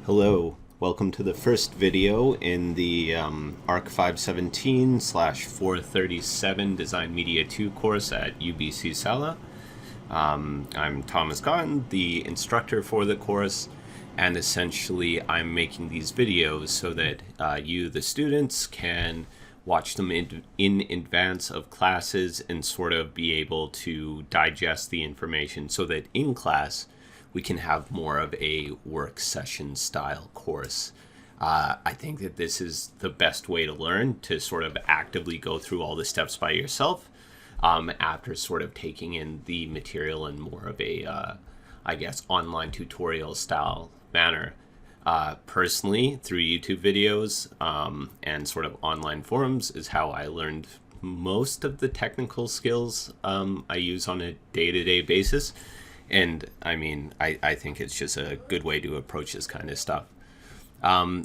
Hello, welcome to the first video in the ARC 517/437 Design Media 2 course at UBC SALA. I'm Thomas Gaudin, the instructor for the course, and essentially I'm making these videos so that you, the students, can watch them in advance of classes and sort of be able to digest the information so that in class we can have more of a work session style course. I think that this is the best way to learn, to sort of actively go through all the steps by yourself after sort of taking in the material in more of a, I guess, online tutorial style manner. Personally, through YouTube videos and sort of online forums is how I learned most of the technical skills I use on a day-to-day basis. And I mean, I think it's just a good way to approach this kind of stuff. I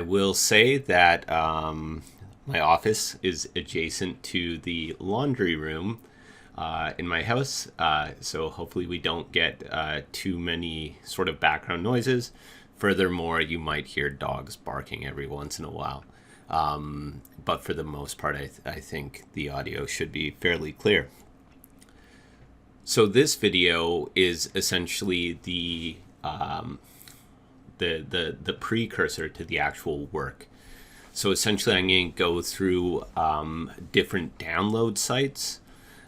will say that my office is adjacent to the laundry room in my house. So hopefully we don't get too many sort of background noises. Furthermore, you might hear dogs barking every once in a while. But for the most part, I think the audio should be fairly clear. So this video is essentially the precursor to the actual work. So essentially, I'm going to go through different download sites.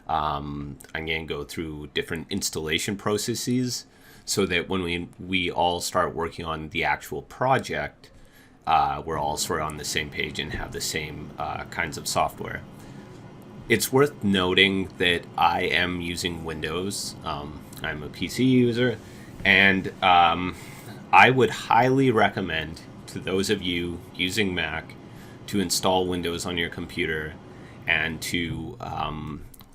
I'm going to go through different installation processes, so that when we all start working on the actual project, we're all sort of on the same page and have the same kinds of software. It's worth noting that I am using Windows. I'm a PC user, and I would highly recommend to those of you using Mac to install Windows on your computer and to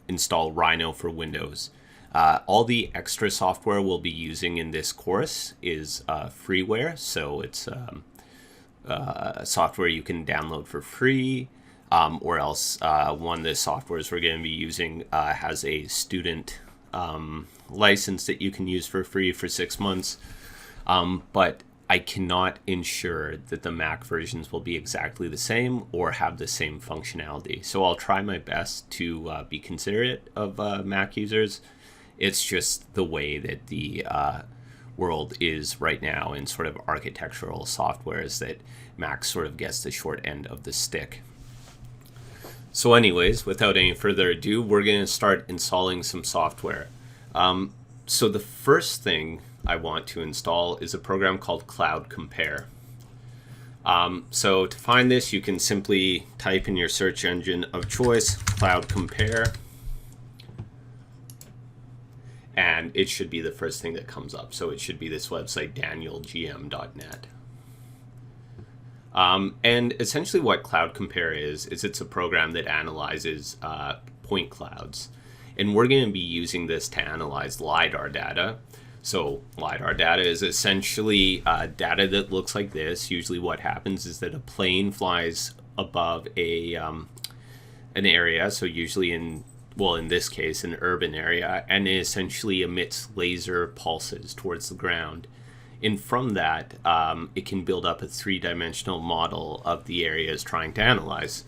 install Rhino for Windows. All the extra software we'll be using in this course is freeware, so it's software you can download for free. Or else one of the softwares we're going to be using has a student license that you can use for free for 6 months. But I cannot ensure that the Mac versions will be exactly the same or have the same functionality. So I'll try my best to be considerate of Mac users. It's just the way that the world is right now in sort of architectural softwares that Mac sort of gets the short end of the stick. So anyways, without any further ado, we're going to start installing some software. So the first thing I want to install is a program called Cloud Compare. So to find this, you can simply type in your search engine of choice, Cloud Compare, and it should be the first thing that comes up. So it should be this website, danielgm.net. And essentially what Cloud Compare is it's a program that analyzes point clouds. And we're going to be using this to analyze LIDAR data. So LIDAR data is essentially data that looks like this. Usually what happens is that a plane flies above an area, so usually in this case, an urban area, and it essentially emits laser pulses towards the ground. And from that, it can build up a three-dimensional model of the area it's trying to analyze.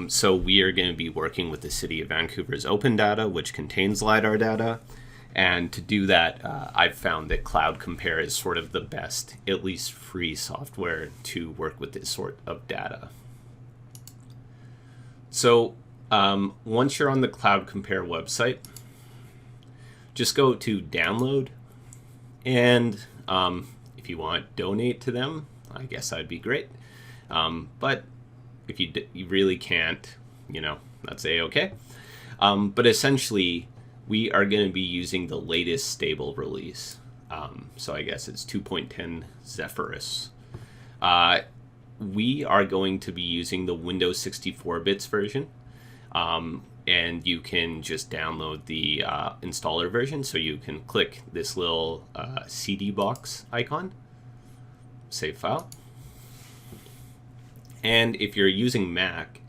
So we are going to be working with the City of Vancouver's Open Data, which contains LIDAR data. And to do that, I've found that Cloud Compare is sort of the best, at least free software to work with this sort of data. So once you're on the Cloud Compare website, just go to download, and if you want, donate to them. I guess that'd be great. But if you really can't, that's a-okay. But essentially, we are going to be using the latest stable release. So I guess it's 2.10 Zephyrus. We are going to be using the Windows 64 bits version. And you can just download the installer version. So you can click this little CD box icon, save file. And if you're using Mac,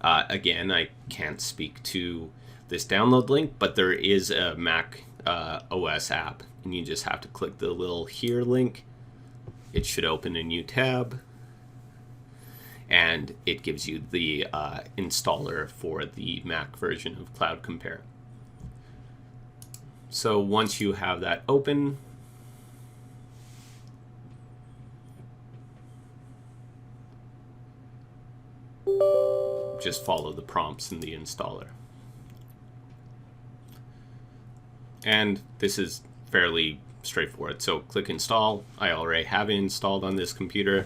again, I can't speak to this download link, but there is a Mac OS app, and you just have to click the little here link it should open a new tab, and it gives you the installer for the Mac version of Cloud Compare. So once you have that open, just follow the prompts in the installer. And this is fairly straightforward. So click install. I already have it installed on this computer,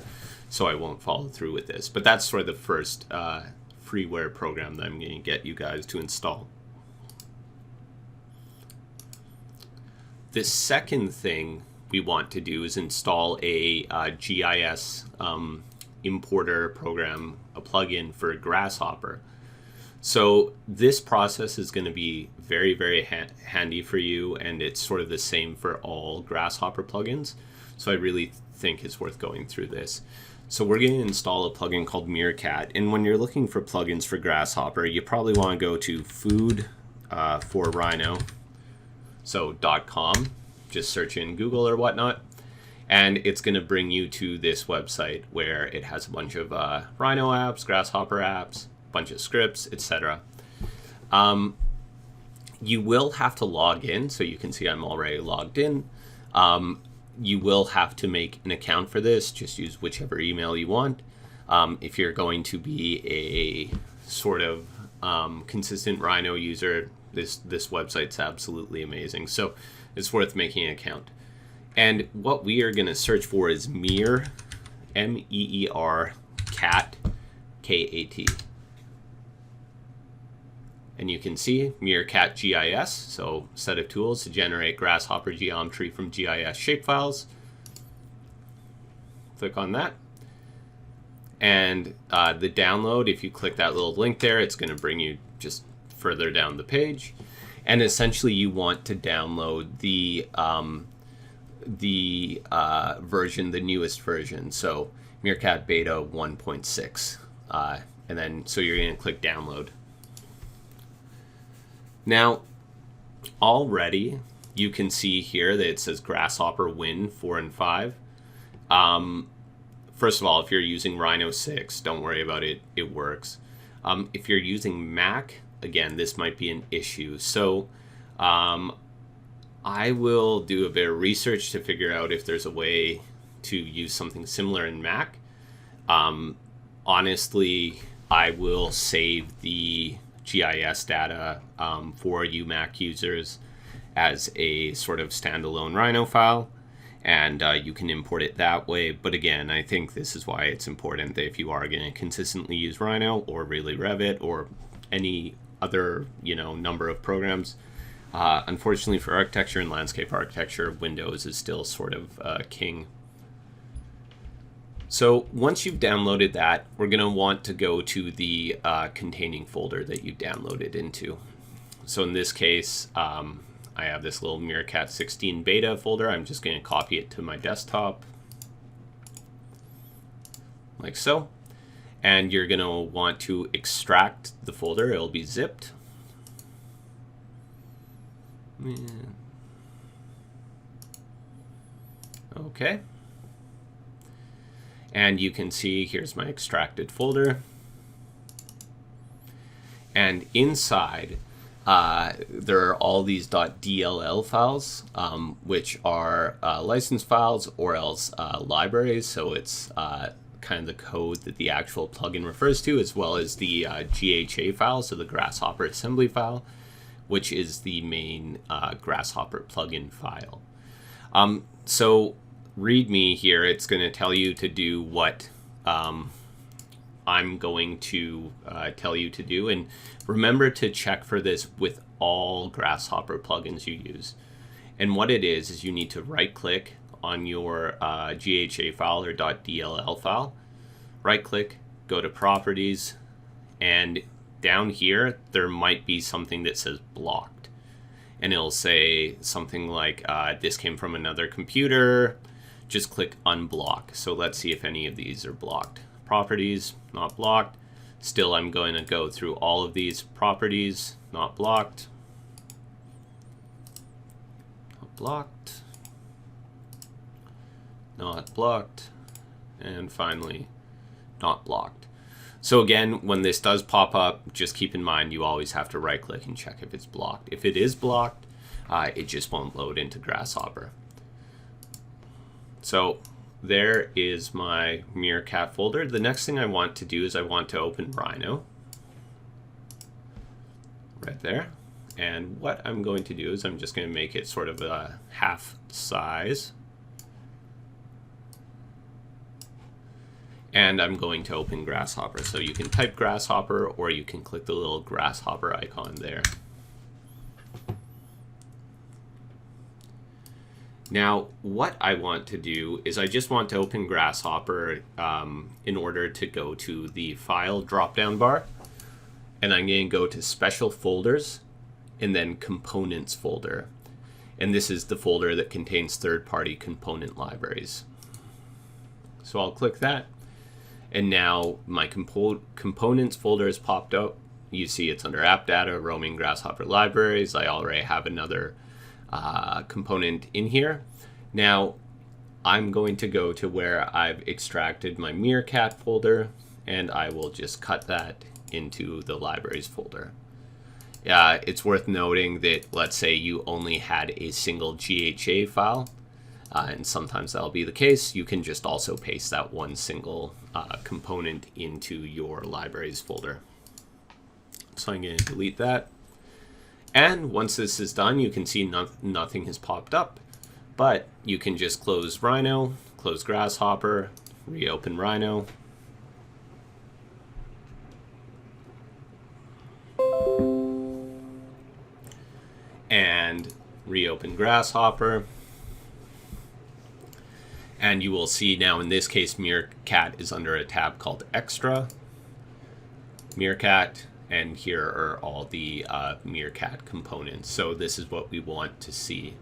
so I won't follow through with this. But that's sort of the first freeware program that I'm going to get you guys to install. The second thing we want to do is install a GIS importer program, a plugin for Grasshopper. So this process is going to be very, very handy for you, and it's sort of the same for all Grasshopper plugins. So I really think it's worth going through this. So we're going to install a plugin called Meerkat, and when you're looking for plugins for Grasshopper, you probably want to go to food for Rhino, so .com, just search in Google or whatnot, and it's going to bring you to this website where it has a bunch of Rhino apps, Grasshopper apps, bunch of scripts, etc. You will have to log in, so you can see I'm already logged in. You will have to make an account for this. Just use whichever email you want. If you're going to be a sort of consistent Rhino user, this website's absolutely amazing. So it's worth making an account. And what we are going to search for is Meer, M-E-E-R, cat, K-A-T. And you can see Meerkat GIS, so set of tools to generate Grasshopper geometry from GIS shapefiles. Click on that. And the download, if you click that little link there, it's going to bring you just further down the page. And essentially you want to download the version, the newest version. So Meerkat Beta 1.6. And then, so you're going to click download. Now, already you can see here that it says Grasshopper Win 4 and 5. First of all, if you're using Rhino 6, don't worry about it. It works. If you're using Mac, again, this might be an issue. So I will do a bit of research to figure out if there's a way to use something similar in Mac. Honestly, I will save the GIS data for you Mac users as a sort of standalone Rhino file, and you can import it that way. But again, I think this is why it's important that if you are going to consistently use Rhino or really Revit or any other number of programs, unfortunately for architecture and landscape architecture, Windows is still sort of king. So once you've downloaded that, we're going to want to go to the containing folder that you downloaded into. So in this case, I have this little Meerkat 16 beta folder. I'm just going to copy it to my desktop, like so. And you're going to want to extract the folder. It'll be zipped. Okay. And you can see here's my extracted folder. And inside, there are all these .dll files, which are license files or else libraries. So it's kind of the code that the actual plugin refers to, as well as the GHA file, so the Grasshopper assembly file, which is the main Grasshopper plugin file. So README here, it's going to tell you to do what I'm going to tell you to do. And remember to check for this with all Grasshopper plugins you use. And what it is you need to right click on your GHA file or .dll file, right click, go to properties, and down here there might be something that says blocked. And it'll say something like this came from another computer. Just click unblock. So let's see if any of these are blocked. Properties, not blocked. Still, I'm going to go through all of these. Properties, not blocked. Not blocked. not blocked, and finally not blocked. So again, when this does pop up, just keep in mind you always have to right click and check if it's blocked. If it is blocked, it just won't load into Grasshopper. So there is my Meerkat folder. The next thing I want to do is I want to open Rhino right there. And what I'm going to do is I'm just going to make it sort of a half size. And I'm going to open Grasshopper. So you can type Grasshopper or you can click the little Grasshopper icon there. Now, what I want to do is I just want to open Grasshopper in order to go to the File drop-down bar. And I'm going to go to Special Folders and then Components folder. And this is the folder that contains third-party component libraries. So I'll click that. And now my Components folder has popped up. You see it's under App Data, Roaming Grasshopper Libraries. I already have another component in here. Now I'm going to go to where I've extracted my Meerkat folder, and I will just cut that into the libraries folder. It's worth noting that, let's say you only had a single GHA file, and sometimes that'll be the case. You can just also paste that one single component into your libraries folder. So I'm going to delete that. And once this is done, you can see nothing has popped up, but you can just close Rhino, close Grasshopper, reopen Rhino. And reopen Grasshopper. And you will see now in this case, Meerkat is under a tab called Extra, Meerkat, and here are all the Meerkat components. So this is what we want to see.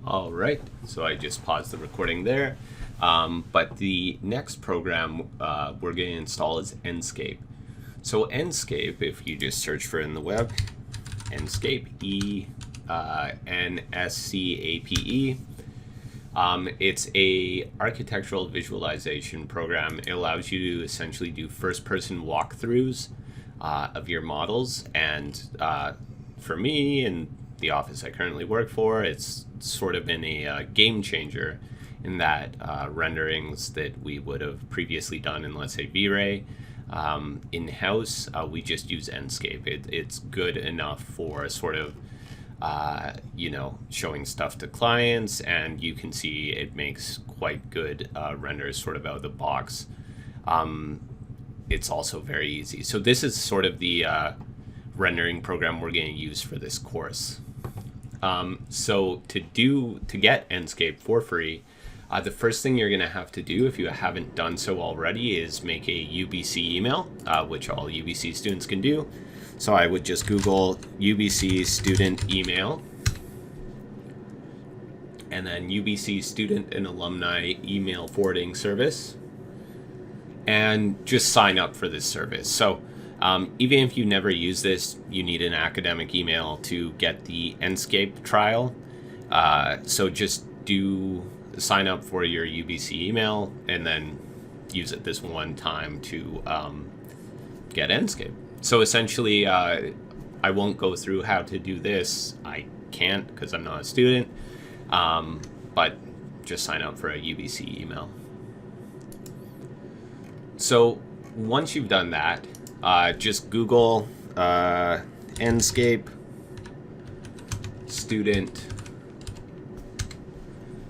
All right, so I just paused the recording there. But the next program we're going to install is Enscape. So Enscape, if you just search for it in the web, Enscape, E-N-S-C-A-P-E. It's a architectural visualization program. It allows you to essentially do first-person walkthroughs of your models. And for me and the office I currently work for, it's sort of been a game changer in that renderings that we would have previously done in, let's say, V-Ray, in-house, we just use Enscape. It's good enough for sort of, you know, showing stuff to clients, and you can see it makes quite good renders sort of out of the box. It's also very easy. So this is sort of the rendering program we're going to use for this course. So to get Enscape for free, the first thing you're going to have to do, if you haven't done so already, is make a UBC email, which all UBC students can do. So I would just Google UBC student email, and then UBC student and alumni email forwarding service, and just sign up for this service. So even if you never use this, you need an academic email to get the Enscape trial. So just sign up for your UBC email and then use it this one time to get Enscape. So essentially, I won't go through how to do this. I can't because I'm not a student, but just sign up for a UBC email. So once you've done that, just Google Enscape student.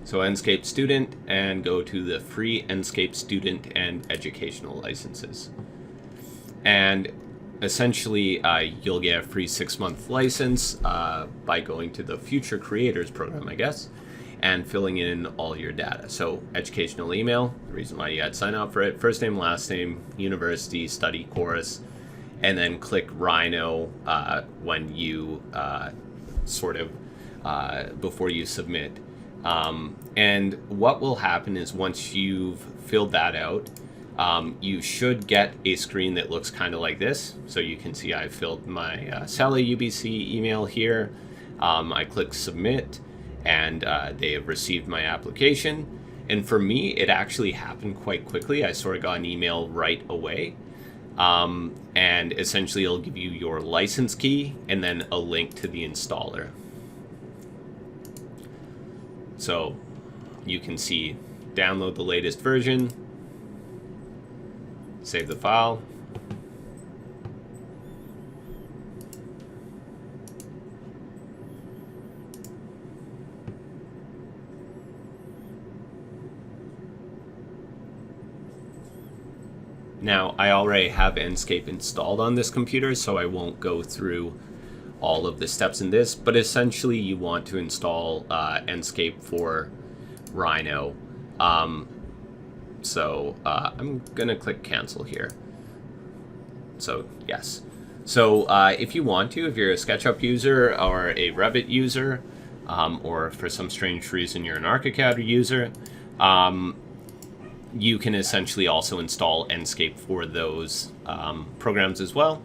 So Enscape student, and go to the free Enscape student and educational licenses. And essentially, you'll get a free 6-month license by going to the Future Creators program, I guess, and filling in all your data. So educational email, the reason why you had to sign up for it, first name, last name, university, study, course, and then click Rhino when you before you submit. And what will happen is once you've filled that out, you should get a screen that looks kind of like this. So you can see I filled my SALA UBC email here. I click submit, and they have received my application. And for me, it actually happened quite quickly. I sort of got an email right away. And essentially it'll give you your license key and then a link to the installer. So you can see, download the latest version, save the file. Now, I already have Enscape installed on this computer, so I won't go through all of the steps in this, but essentially you want to install Enscape for Rhino. So I'm gonna click cancel here. So yes. So if you want to, if you're a SketchUp user or a Revit user, or for some strange reason you're an ArchiCAD user, you can essentially also install Enscape for those programs as well.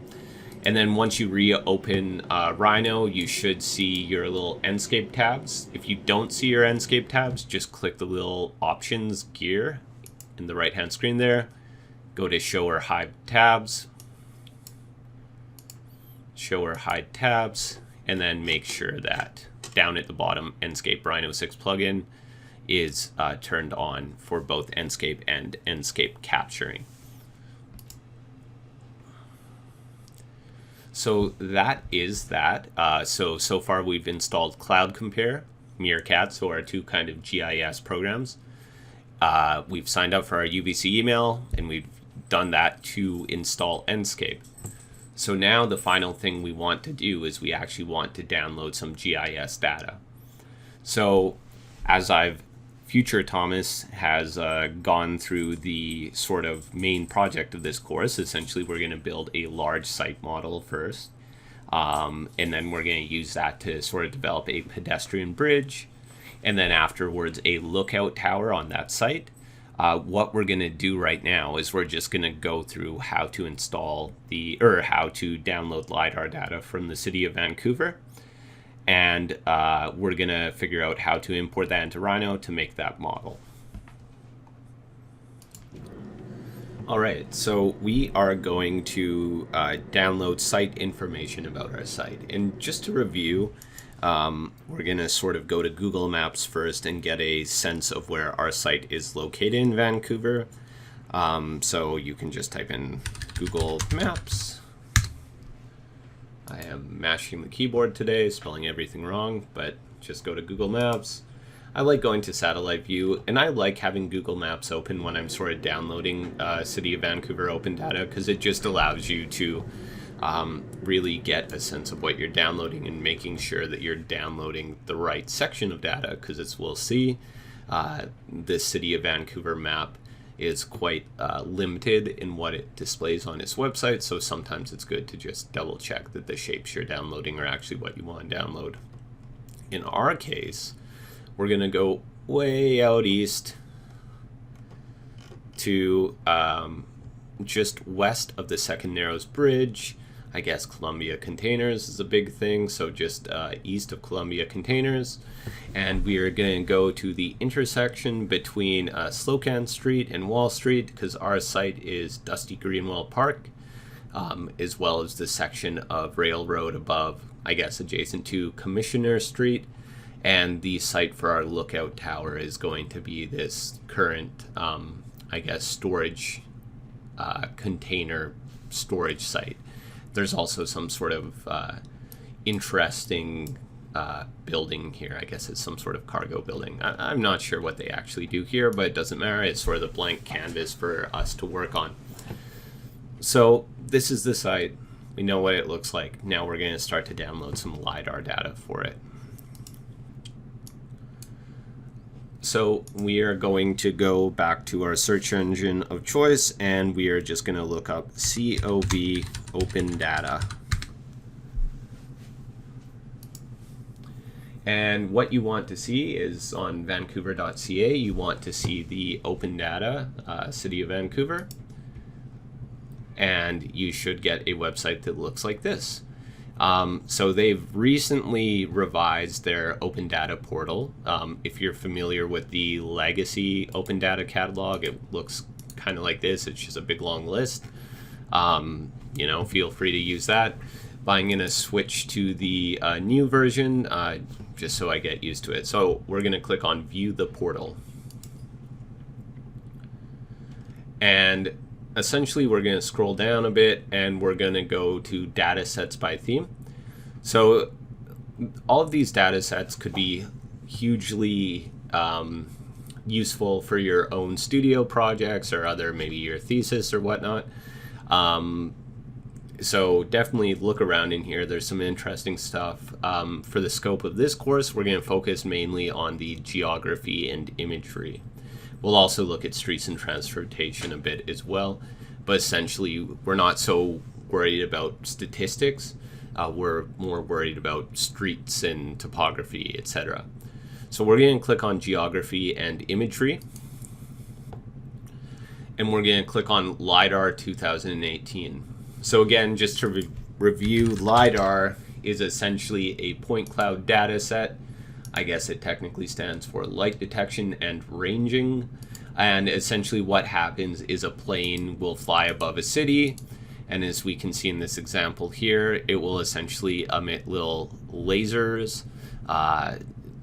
And then once you reopen Rhino, you should see your little Enscape tabs. If you don't see your Enscape tabs, just click the little options gear in the right-hand screen there. Go to show or hide tabs. Show or hide tabs. And then make sure that down at the bottom, Enscape Rhino 6 plugin is turned on for both Enscape and Enscape capturing. So that is that. So far we've installed Cloud Compare, Meerkat, so our two kind of GIS programs. We've signed up for our UBC email, and we've done that to install Enscape. So now the final thing we want to do is we actually want to download some GIS data. So as Future Thomas has gone through the sort of main project of this course. Essentially, we're going to build a large site model first, and then we're going to use that to sort of develop a pedestrian bridge, and then afterwards a lookout tower on that site. What we're going to do right now is we're just going to go through how to install how to download LIDAR data from the city of Vancouver. And we're going to figure out how to import that into Rhino to make that model. All right, so we are going to download site information about our site. And just to review, we're going to sort of go to Google Maps first and get a sense of where our site is located in Vancouver. So you can just type in Google Maps. I am mashing the keyboard today, spelling everything wrong, but just go to Google Maps. I like going to satellite view, and I like having Google Maps open when I'm sort of downloading City of Vancouver open data, because it just allows you to really get a sense of what you're downloading and making sure that you're downloading the right section of data, because as we'll see, the City of Vancouver map is quite limited in what it displays on its website, so sometimes it's good to just double check that the shapes you're downloading are actually what you want to download. In our case, we're going to go way out east to just west of the Second Narrows Bridge. I guess Columbia Containers is a big thing, so just east of Columbia Containers. And we are going to go to the intersection between Slocan Street and Wall Street, because our site is Dusty Greenwell Park, as well as the section of railroad above, I guess adjacent to Commissioner Street. And the site for our lookout tower is going to be this current, I guess, storage container storage site. There's also some sort of interesting building here. I guess it's some sort of cargo building. I'm not sure what they actually do here, but it doesn't matter. It's sort of the blank canvas for us to work on. So this is the site. We know what it looks like. Now we're going to start to download some LIDAR data for it. So we are going to go back to our search engine of choice, and we are just going to look up COV open data. And what you want to see is on vancouver.ca, you want to see the open data, City of Vancouver. And you should get a website that looks like this. So they've recently revised their open data portal. If you're familiar with the legacy open data catalog, it looks kind of like this. It's just a big long list. You know, feel free to use that. But I'm going to switch to the new version just so I get used to it. So we're going to click on View the Portal. And essentially we're going to scroll down a bit and we're going to go to Data Sets by Theme. So all of these data sets could be hugely useful for your own studio projects or other, maybe your thesis or whatnot. So definitely look around in here. There's some interesting stuff. For the scope of this course, we're going to focus mainly on the geography and imagery. We'll also look at streets and transportation a bit as well. But essentially, we're not so worried about statistics. We're more worried about streets and topography, etc. So we're going to click on geography and imagery. And we're going to click on LIDAR 2018. So again, just to review, LIDAR is essentially a point cloud data set. I guess it technically stands for light detection and ranging. And essentially what happens is a plane will fly above a city. And as we can see in this example here, it will essentially emit little lasers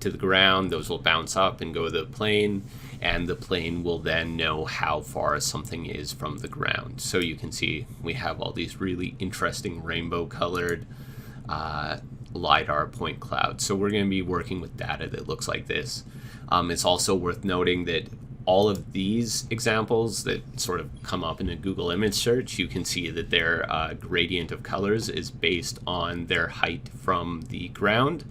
to the ground. Those will bounce up and go to the plane. And the plane will then know how far something is from the ground. So you can see we have all these really interesting rainbow colored LIDAR point clouds. So we're going to be working with data that looks like this. It's also worth noting that all of these examples that sort of come up in a Google image search, you can see that their gradient of colors is based on their height from the ground.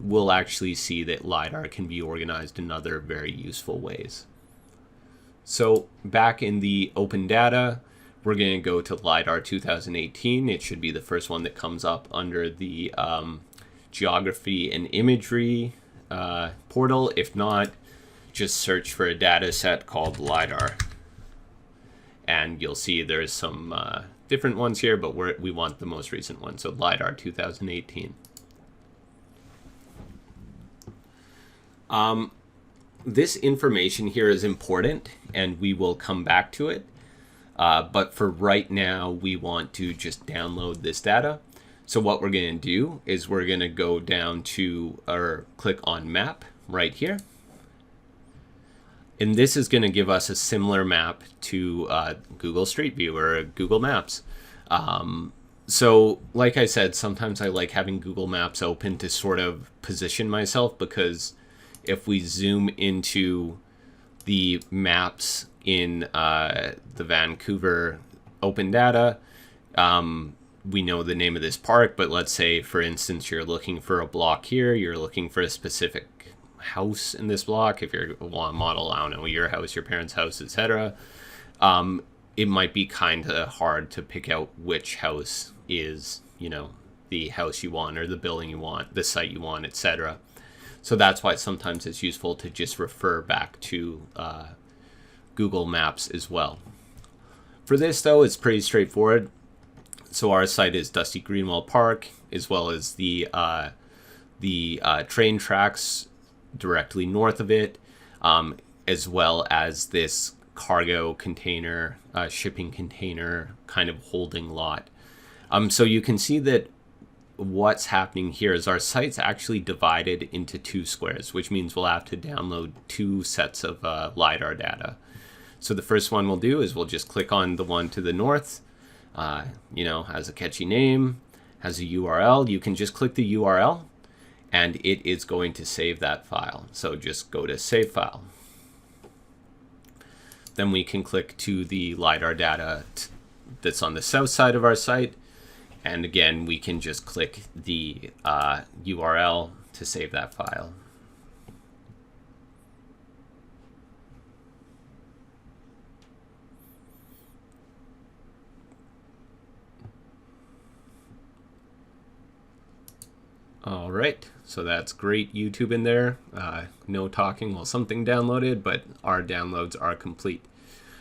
We'll actually see that LIDAR can be organized in other very useful ways. So back in the open data, we're going to go to LIDAR 2018. It should be the first one that comes up under the geography and imagery portal. If not, just search for a data set called LIDAR. And you'll see there's some different ones here, but we want the most recent one. So LIDAR 2018. This information here is important and we will come back to it. But for right now, we want to just download this data. So what we're going to do is we're going to go down to or click on map right here. And this is going to give us a similar map to Google Street View or Google Maps. So like I said, sometimes I like having Google Maps open to sort of position myself, because if we zoom into the maps in the Vancouver open data, we know the name of this park, but let's say, for instance, you're looking for a block here, you're looking for a specific house in this block. If you're want to model, I don't know, your house, your parents' house, etc., it might be kind of hard to pick out which house is, you know, the house you want or the building you want, the site you want, etc. So that's why sometimes it's useful to just refer back to Google Maps as well. For this, though, it's pretty straightforward. So our site is Dusty Greenwell Park, as well as the train tracks directly north of it, as well as this cargo container, shipping container kind of holding lot. So you can see that what's happening here is our site's actually divided into two squares, which means we'll have to download two sets of LIDAR data. So the first one we'll do is we'll just click on the one to the north. You know, has a catchy name, has a URL. You can just click the URL and it is going to save that file. So just go to Save File. Then we can click to the LIDAR data that's on the south side of our site. And again, we can just click the URL to save that file. All right, so that's great YouTube in there. No talking while something downloaded, but our downloads are complete.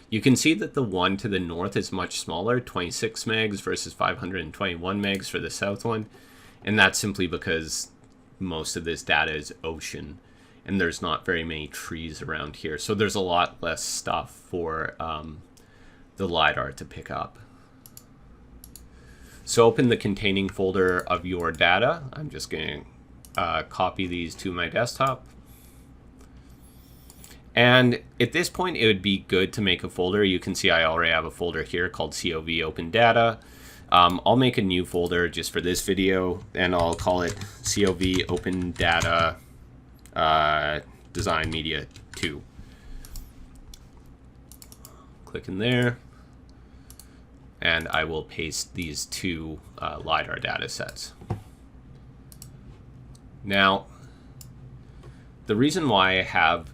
You can see that the one to the north is much smaller, 26 megs versus 521 megs for the south one. And that's simply because most of this data is ocean and there's not very many trees around here. So there's a lot less stuff for the LIDAR to pick up. So open the containing folder of your data. I'm just going to copy these to my desktop. And at this point, it would be good to make a folder. You can see I already have a folder here called COV Open Data. I'll make a new folder just for this video, and I'll call it COV Open Data Design Media 2. Click in there, and I will paste these two LIDAR data sets. Now, the reason why I have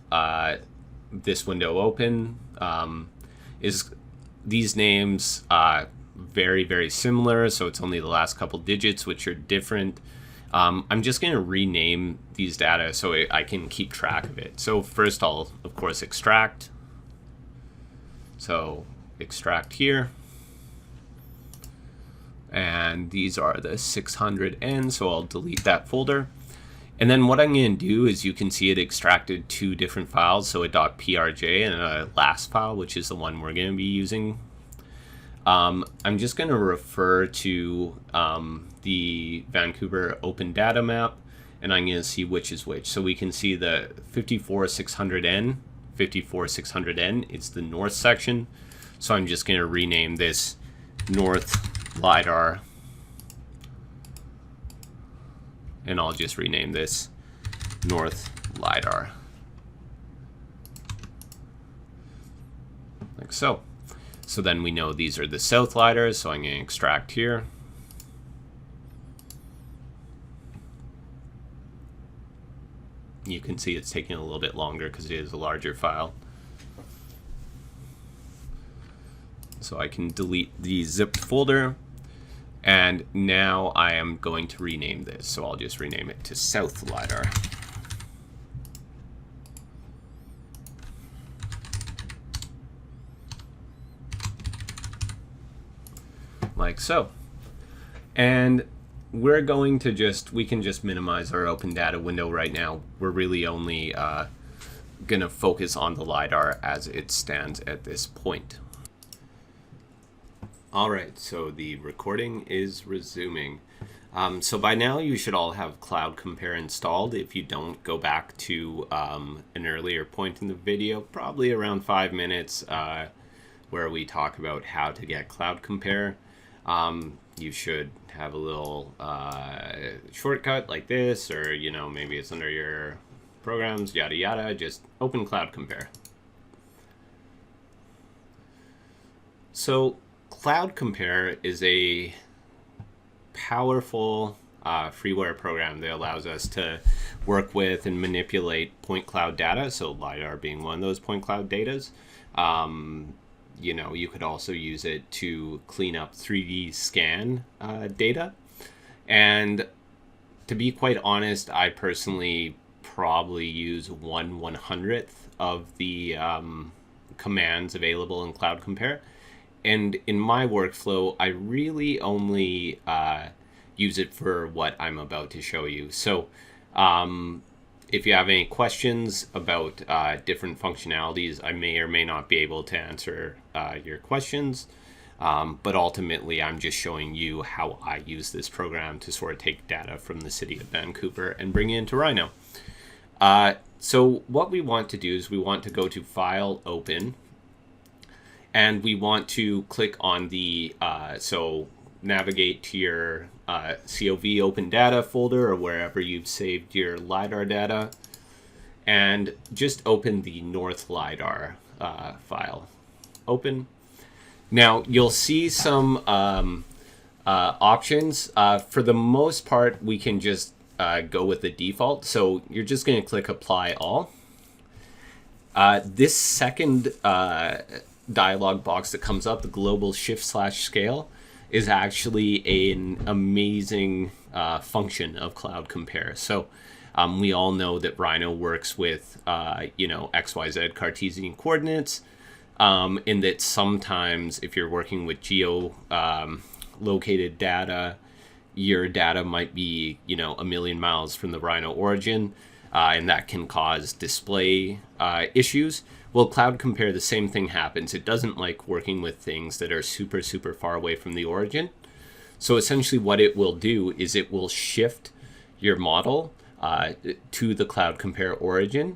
this window open is these names very, very similar, so it's only the last couple digits which are different. I'm just going to rename these data so I can keep track of it. So first I'll, of course, extract. So extract here. And these are the 600N, so I'll delete that folder. And then what I'm going to do is you can see it extracted two different files, so a .prj and a last file, which is the one we're going to be using. I'm just going to refer to the Vancouver Open Data Map, and I'm going to see which is which. So we can see the 54600N, 54600N, it's the north section. So I'm just going to rename this North LIDAR, and I'll just rename this North LIDAR, like so. So then we know these are the south LIDARs, so I'm going to extract here. You can see it's taking a little bit longer because it is a larger file. So I can delete the zipped folder. And now I am going to rename this. So I'll just rename it to South LIDAR. Like so. And we're going to we can just minimize our open data window right now. We're really only going to focus on the LIDAR as it stands at this point. All right, so the recording is resuming. So by now you should all have Cloud Compare installed. If you don't, go back to an earlier point in the video, probably around 5 minutes, where we talk about how to get Cloud Compare. You should have a little shortcut like this, or maybe it's under your programs, yada yada. Just open Cloud Compare. So Cloud Compare is a powerful freeware program that allows us to work with and manipulate point cloud data, so LIDAR being one of those point cloud datas. You could also use it to clean up 3D scan data. And to be quite honest, I personally probably use 1/100th of the commands available in Cloud Compare. And in my workflow, I really only use it for what I'm about to show you. So if you have any questions about different functionalities, I may or may not be able to answer your questions. But ultimately, I'm just showing you how I use this program to sort of take data from the city of Vancouver and bring it into Rhino. So what we want to do is we want to go to File, Open. And we want to click on the, so navigate to your COV Open Data folder or wherever you've saved your LIDAR data, and just open the North LIDAR file. Open. Now you'll see some options. For the most part, we can just go with the default. So you're just going to click Apply All. This second dialog box that comes up, the global shift/scale, is actually an amazing function of Cloud Compare. So we all know that Rhino works with, XYZ Cartesian coordinates, and that sometimes if you're working with located data, your data might be, a million miles from the Rhino origin, and that can cause display issues. Well, Cloud Compare, the same thing happens. It doesn't like working with things that are super, super far away from the origin. So essentially what it will do is it will shift your model to the Cloud Compare origin,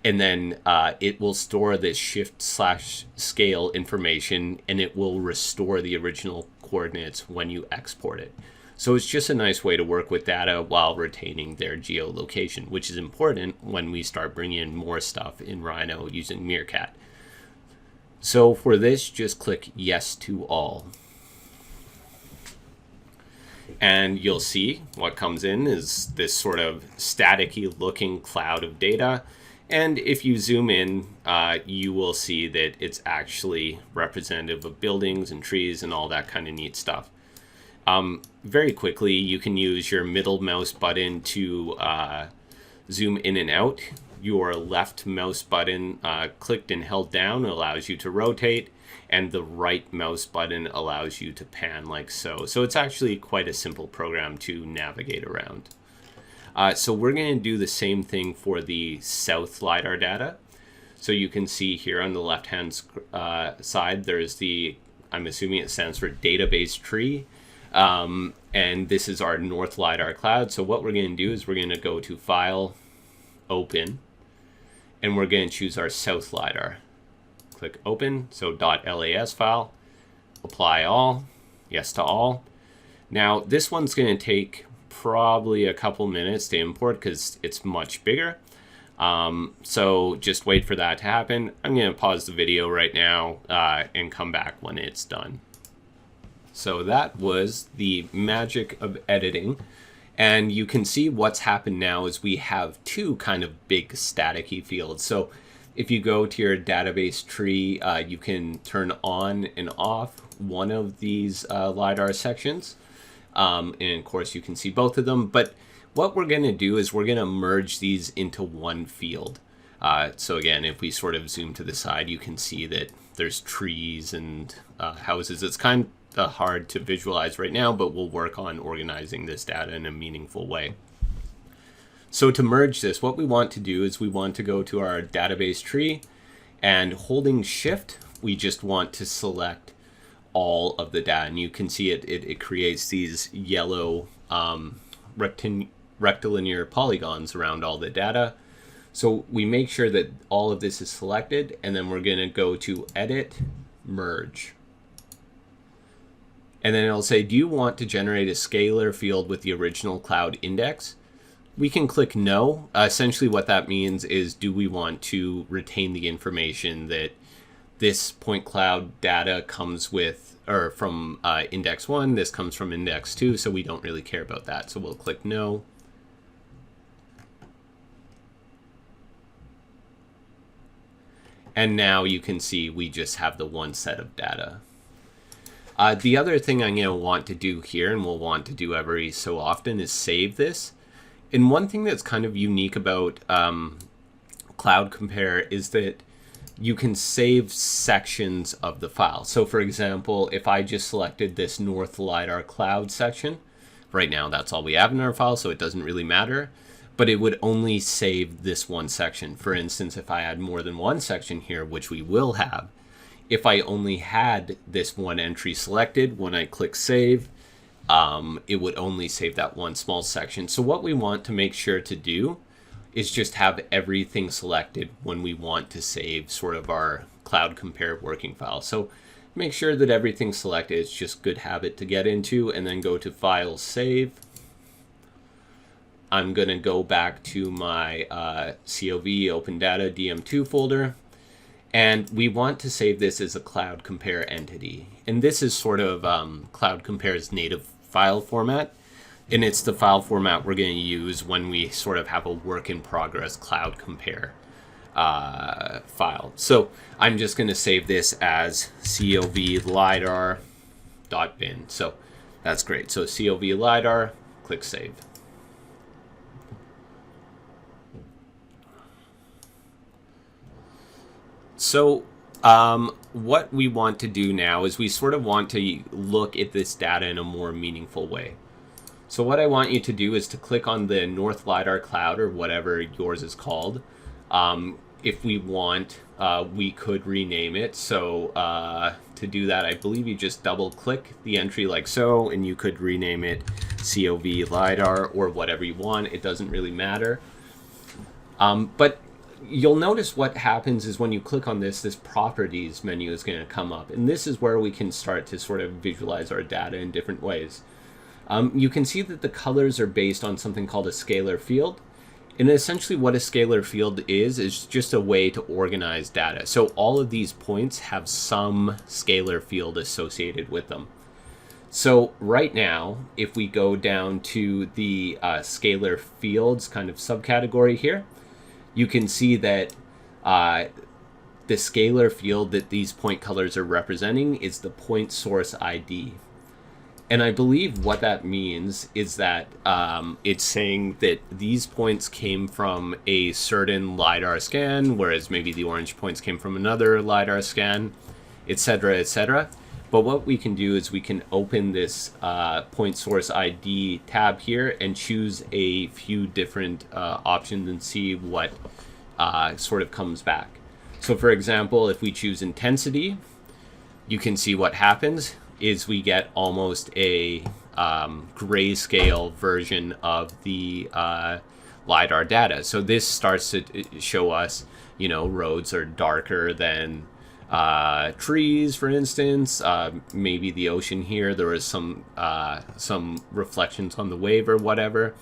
and then it will store this shift/scale information, and it will restore the original coordinates when you export it. So it's just a nice way to work with data while retaining their geolocation, which is important when we start bringing in more stuff in Rhino using Meerkat. So for this, just click yes to all. And you'll see what comes in is this sort of staticky looking cloud of data. And if you zoom in, you will see that it's actually representative of buildings and trees and all that kind of neat stuff. Very quickly, you can use your middle mouse button to zoom in and out. Your left mouse button clicked and held down allows you to rotate, and the right mouse button allows you to pan like so. So it's actually quite a simple program to navigate around. So we're going to do the same thing for the south LiDAR data. So you can see here on the left-hand side, there's the, I'm assuming it stands for database tree. And this is our north LiDAR cloud. So what we're going to do is we're going to go to File, Open, and we're going to choose our south LiDAR. Click Open, so .las file, apply all, yes to all. Now this one's going to take probably a couple minutes to import because it's much bigger. So just wait for that to happen. I'm going to pause the video right now and come back when it's done. So that was the magic of editing. And you can see what's happened now is we have two kind of big staticky fields. So if you go to your database tree, you can turn on and off one of these LiDAR sections. And of course you can see both of them. But what we're going to do is we're going to merge these into one field. So again, if we sort of zoom to the side, you can see that there's trees and houses. It's kind of hard to visualize right now, but we'll work on organizing this data in a meaningful way. So to merge this, what we want to do is we want to go to our database tree, and holding shift, we just want to select all of the data. And you can see it creates these yellow rectilinear polygons around all the data. So we make sure that all of this is selected, and then we're going to go to Edit, Merge. And then it'll say, do you want to generate a scalar field with the original cloud index? We can click no. Essentially what that means is, do we want to retain the information that this point cloud data comes with, or from index 1, this comes from index 2, so we don't really care about that. So we'll click no. And now you can see we just have the one set of data. The other thing I'm going to want to do here, and we'll want to do every so often, is save this. And one thing that's kind of unique about Cloud Compare is that you can save sections of the file. So for example, if I just selected this North LiDAR Cloud section, right now that's all we have in our file, so it doesn't really matter, but it would only save this one section. For instance, if I had more than one section here, which we will have, if I only had this one entry selected, when I click save, it would only save that one small section. So what we want to make sure to do is just have everything selected when we want to save sort of our Cloud Compare working file. So make sure that everything's selected. It's just good habit to get into, and then go to File, Save. I'm going to go back to my COV Open Data DM2 folder. And we want to save this as a Cloud Compare entity. And this is sort of Cloud Compare's native file format. And it's the file format we're going to use when we sort of have a work in progress Cloud Compare file. So I'm just going to save this as cov lidar.bin. So that's great. So cov lidar, click Save. So what we want to do now is we sort of want to look at this data in a more meaningful way. So what I want you to do is to click on the North LIDAR cloud, or whatever yours is called. If we want, we could rename it. So to do that, I believe you just double click the entry like so, and you could rename it COV LIDAR or whatever you want. It doesn't really matter. But you'll notice what happens is when you click on this properties menu is going to come up. And this is where we can start to sort of visualize our data in different ways. You can see that the colors are based on something called a scalar field. And essentially what a scalar field is just a way to organize data. So all of these points have some scalar field associated with them. So right now, if we go down to the scalar fields kind of subcategory here, you can see that the scalar field that these point colors are representing is the point source ID. And I believe what that means is that it's saying that these points came from a certain LiDAR scan, whereas maybe the orange points came from another LiDAR scan, etc., etc. But what we can do is we can open this point source ID tab here and choose a few different options and see what sort of comes back. So for example, if we choose intensity, you can see what happens is we get almost a grayscale version of the LiDAR data. So this starts to show us, roads are darker than trees, for instance. Maybe the ocean here, there was some reflections on the wave or whatever.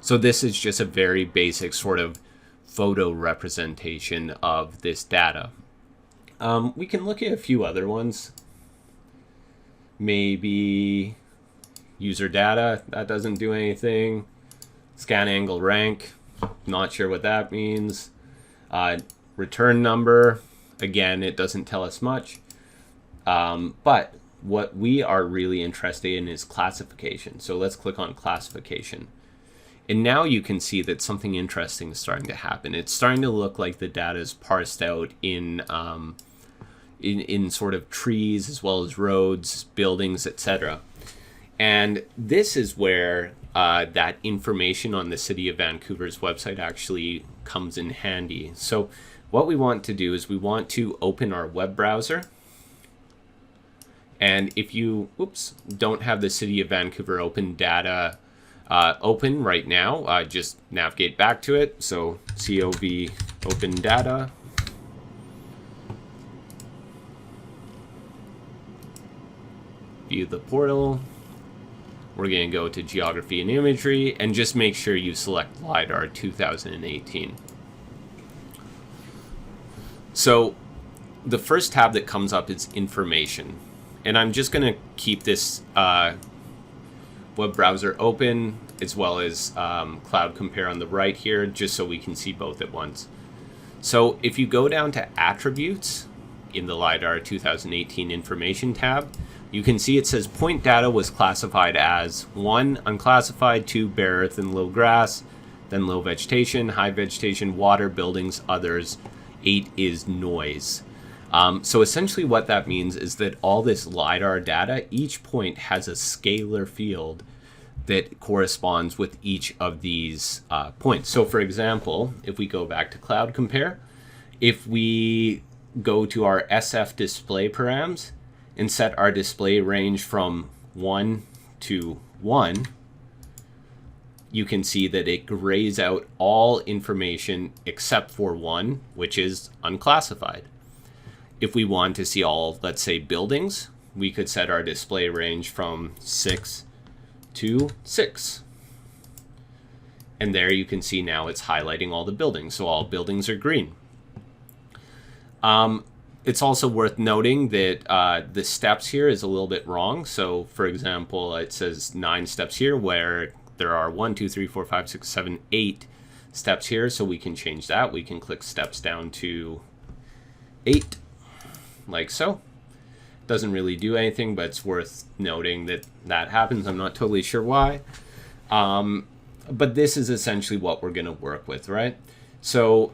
So this is just a very basic sort of photo representation of this data. We can look at a few other ones. Maybe user data, that doesn't do anything. Scan angle rank, not sure what that means. Return number, again, it doesn't tell us much. But what we are really interested in is classification. So let's click on classification. And now you can see that something interesting is starting to happen. It's starting to look like the data is parsed out in sort of trees as well as roads, buildings, etc. And this is where that information on the City of Vancouver's website actually comes in handy. So what we want to do is we want to open our web browser. And if you don't have the City of Vancouver open data open right now, just navigate back to it. So COV open data. View the portal. We're going to go to geography and imagery and just make sure you select LIDAR 2018. So the first tab that comes up is information. And I'm just going to keep this web browser open as well as Cloud Compare on the right here, just so we can see both at once. So if you go down to attributes in the LIDAR 2018 information tab, you can see it says point data was classified as 1, unclassified, 2, bare earth and low grass, then low vegetation, high vegetation, water, buildings, others, 8 is noise. So essentially what that means is that all this LiDAR data, each point has a scalar field that corresponds with each of these points. So for example, if we go back to Cloud Compare, if we go to our SF display params and set our display range from 1 to 1, you can see that it grays out all information except for 1, which is unclassified. If we want to see all, let's say, buildings, we could set our display range from 6 to 6. And there you can see now it's highlighting all the buildings, so all buildings are green. It's also worth noting that the steps here is a little bit wrong. So for example, it says 9 steps here where there are 1, 2, 3, 4, 5, 6, 7, 8 steps here. So we can change that. We can click steps down to 8, like so. Doesn't really do anything, but it's worth noting that that happens. I'm not totally sure why. But this is essentially what we're going to work with, right? So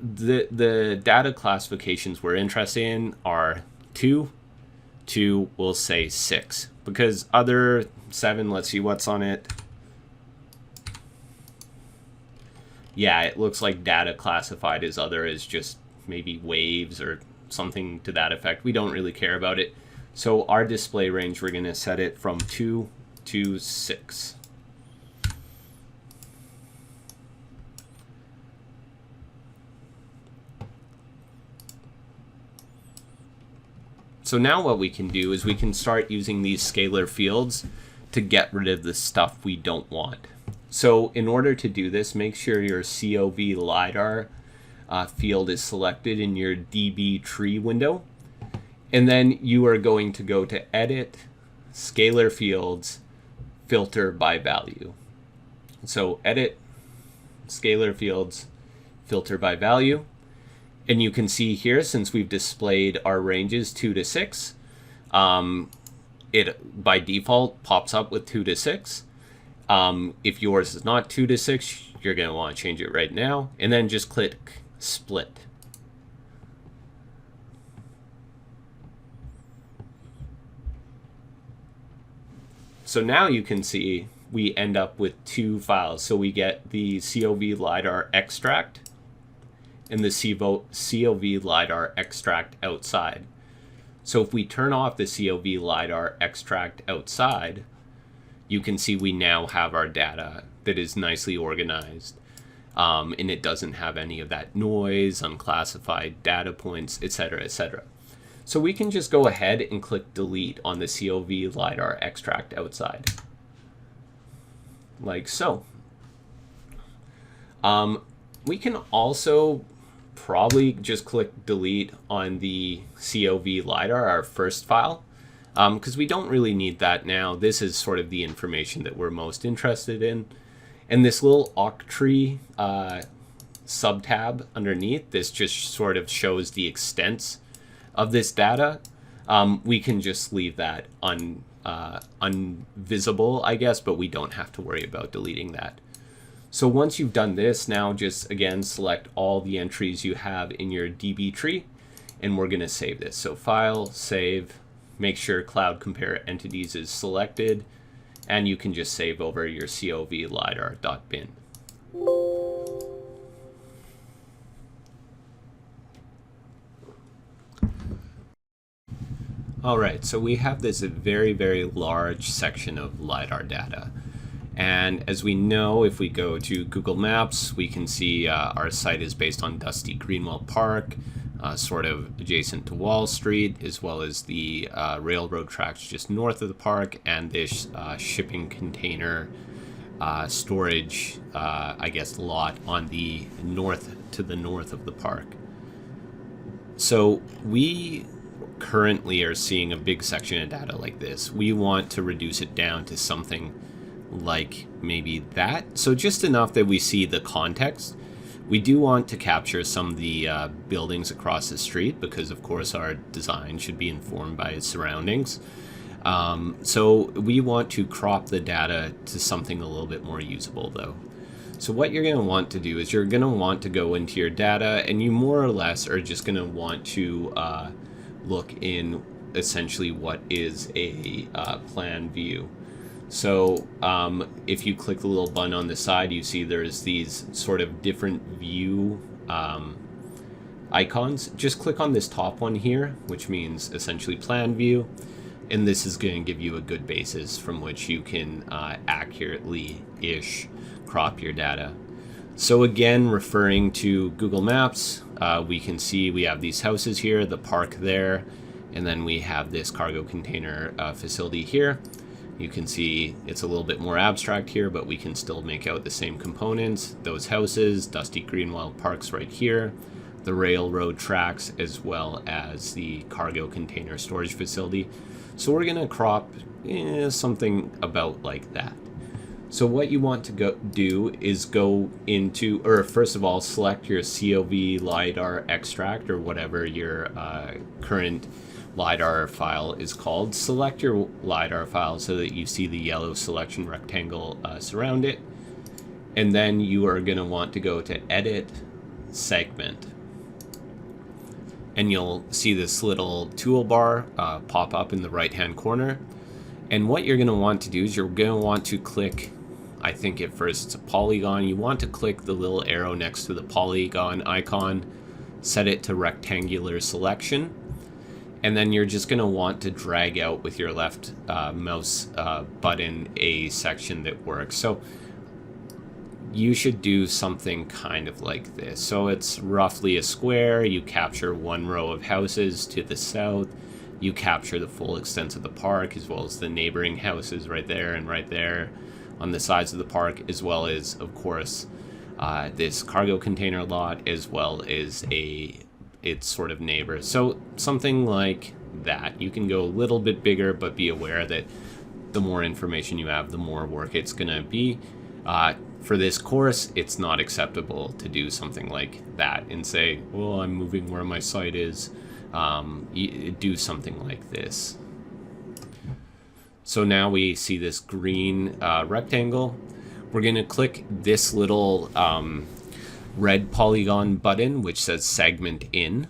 the data classifications we're interested in are 2, we'll say 6, because other 7, let's see what's on it. Yeah, it looks like data classified as other is just maybe waves or something to that effect. We don't really care about it. So our display range, we're going to set it from 2 to 6. So now what we can do is we can start using these scalar fields to get rid of the stuff we don't want. So in order to do this, make sure your COV LIDAR field is selected in your DB tree window. And then you are going to go to Edit, Scalar Fields, Filter by Value. So Edit, Scalar Fields, Filter by Value. And you can see here, since we've displayed our ranges 2 to 6, it by default pops up with 2 to 6. If yours is not 2 to 6, you're going to want to change it right now. And then just click Split. So now you can see we end up with 2 files. So we get the COV LIDAR extract and the COV LIDAR extract outside. So if we turn off the COV LIDAR extract outside, you can see we now have our data that is nicely organized, and it doesn't have any of that noise, unclassified data points, etc., etc. So we can just go ahead and click delete on the COV LIDAR extract outside, like so. We can also probably just click delete on the COV LIDAR, our first file, because we don't really need that now. This is sort of the information that we're most interested in. And this little Octree subtab underneath, this just sort of shows the extents of this data. We can just leave that unvisible, I guess, but we don't have to worry about deleting that. So once you've done this, now just again select all the entries you have in your DB tree, and we're going to save this. So File, Save, make sure Cloud Compare Entities is selected, and you can just save over your COV LIDAR.bin. All right, so we have this very, very large section of LIDAR data. And as we know, if we go to Google Maps, we can see our site is based on dusty Greenwell Park, sort of adjacent to Wall Street, as well as the railroad tracks just north of the park, and this shipping container storage, I guess, lot on the north of the park. So we currently are seeing a big section of data like this. We want to reduce it down to something like maybe that. So just enough that we see the context. We do want to capture some of the buildings across the street because, of course, our design should be informed by its surroundings. So we want to crop the data to something a little bit more usable, though. So what you're going to want to do is you're going to want to go into your data, and you more or less are just going to want to look in essentially what is a plan view. So if you click the little button on the side, you see there's these sort of different view icons. Just click on this top one here, which means essentially plan view. And this is going to give you a good basis from which you can accurately-ish crop your data. So again, referring to Google Maps, we can see we have these houses here, the park there, and then we have this cargo container facility here. You can see it's a little bit more abstract here, but we can still make out the same components. Those houses, Dusty Greenwell Park's right here, the railroad tracks, as well as the cargo container storage facility. So we're going to crop something about like that. So what you want to do is go into, or first of all, select your COV LIDAR extract or whatever your current LIDAR file is called. Select your LIDAR file so that you see the yellow selection rectangle surround it. And then you are going to want to go to Edit, Segment. And you'll see this little toolbar pop up in the right-hand corner. And what you're going to want to do is you're going to want to click, I think at first it's a polygon. You want to click the little arrow next to the polygon icon, set it to rectangular selection. And then you're just going to want to drag out with your left mouse button a section that works. So you should do something kind of like this. So it's roughly a square. You capture one row of houses to the south. You capture the full extent of the park, as well as the neighboring houses right there and right there on the sides of the park, as well as, of course, this cargo container lot, as well as its sort of neighbor. So something like that. You can go a little bit bigger, but be aware that the more information you have, the more work it's going to be. For this course, it's not acceptable to do something like that and say, well, I'm moving where my site is. Do something like this. So now we see this green rectangle. We're going to click this little red polygon button, which says Segment In.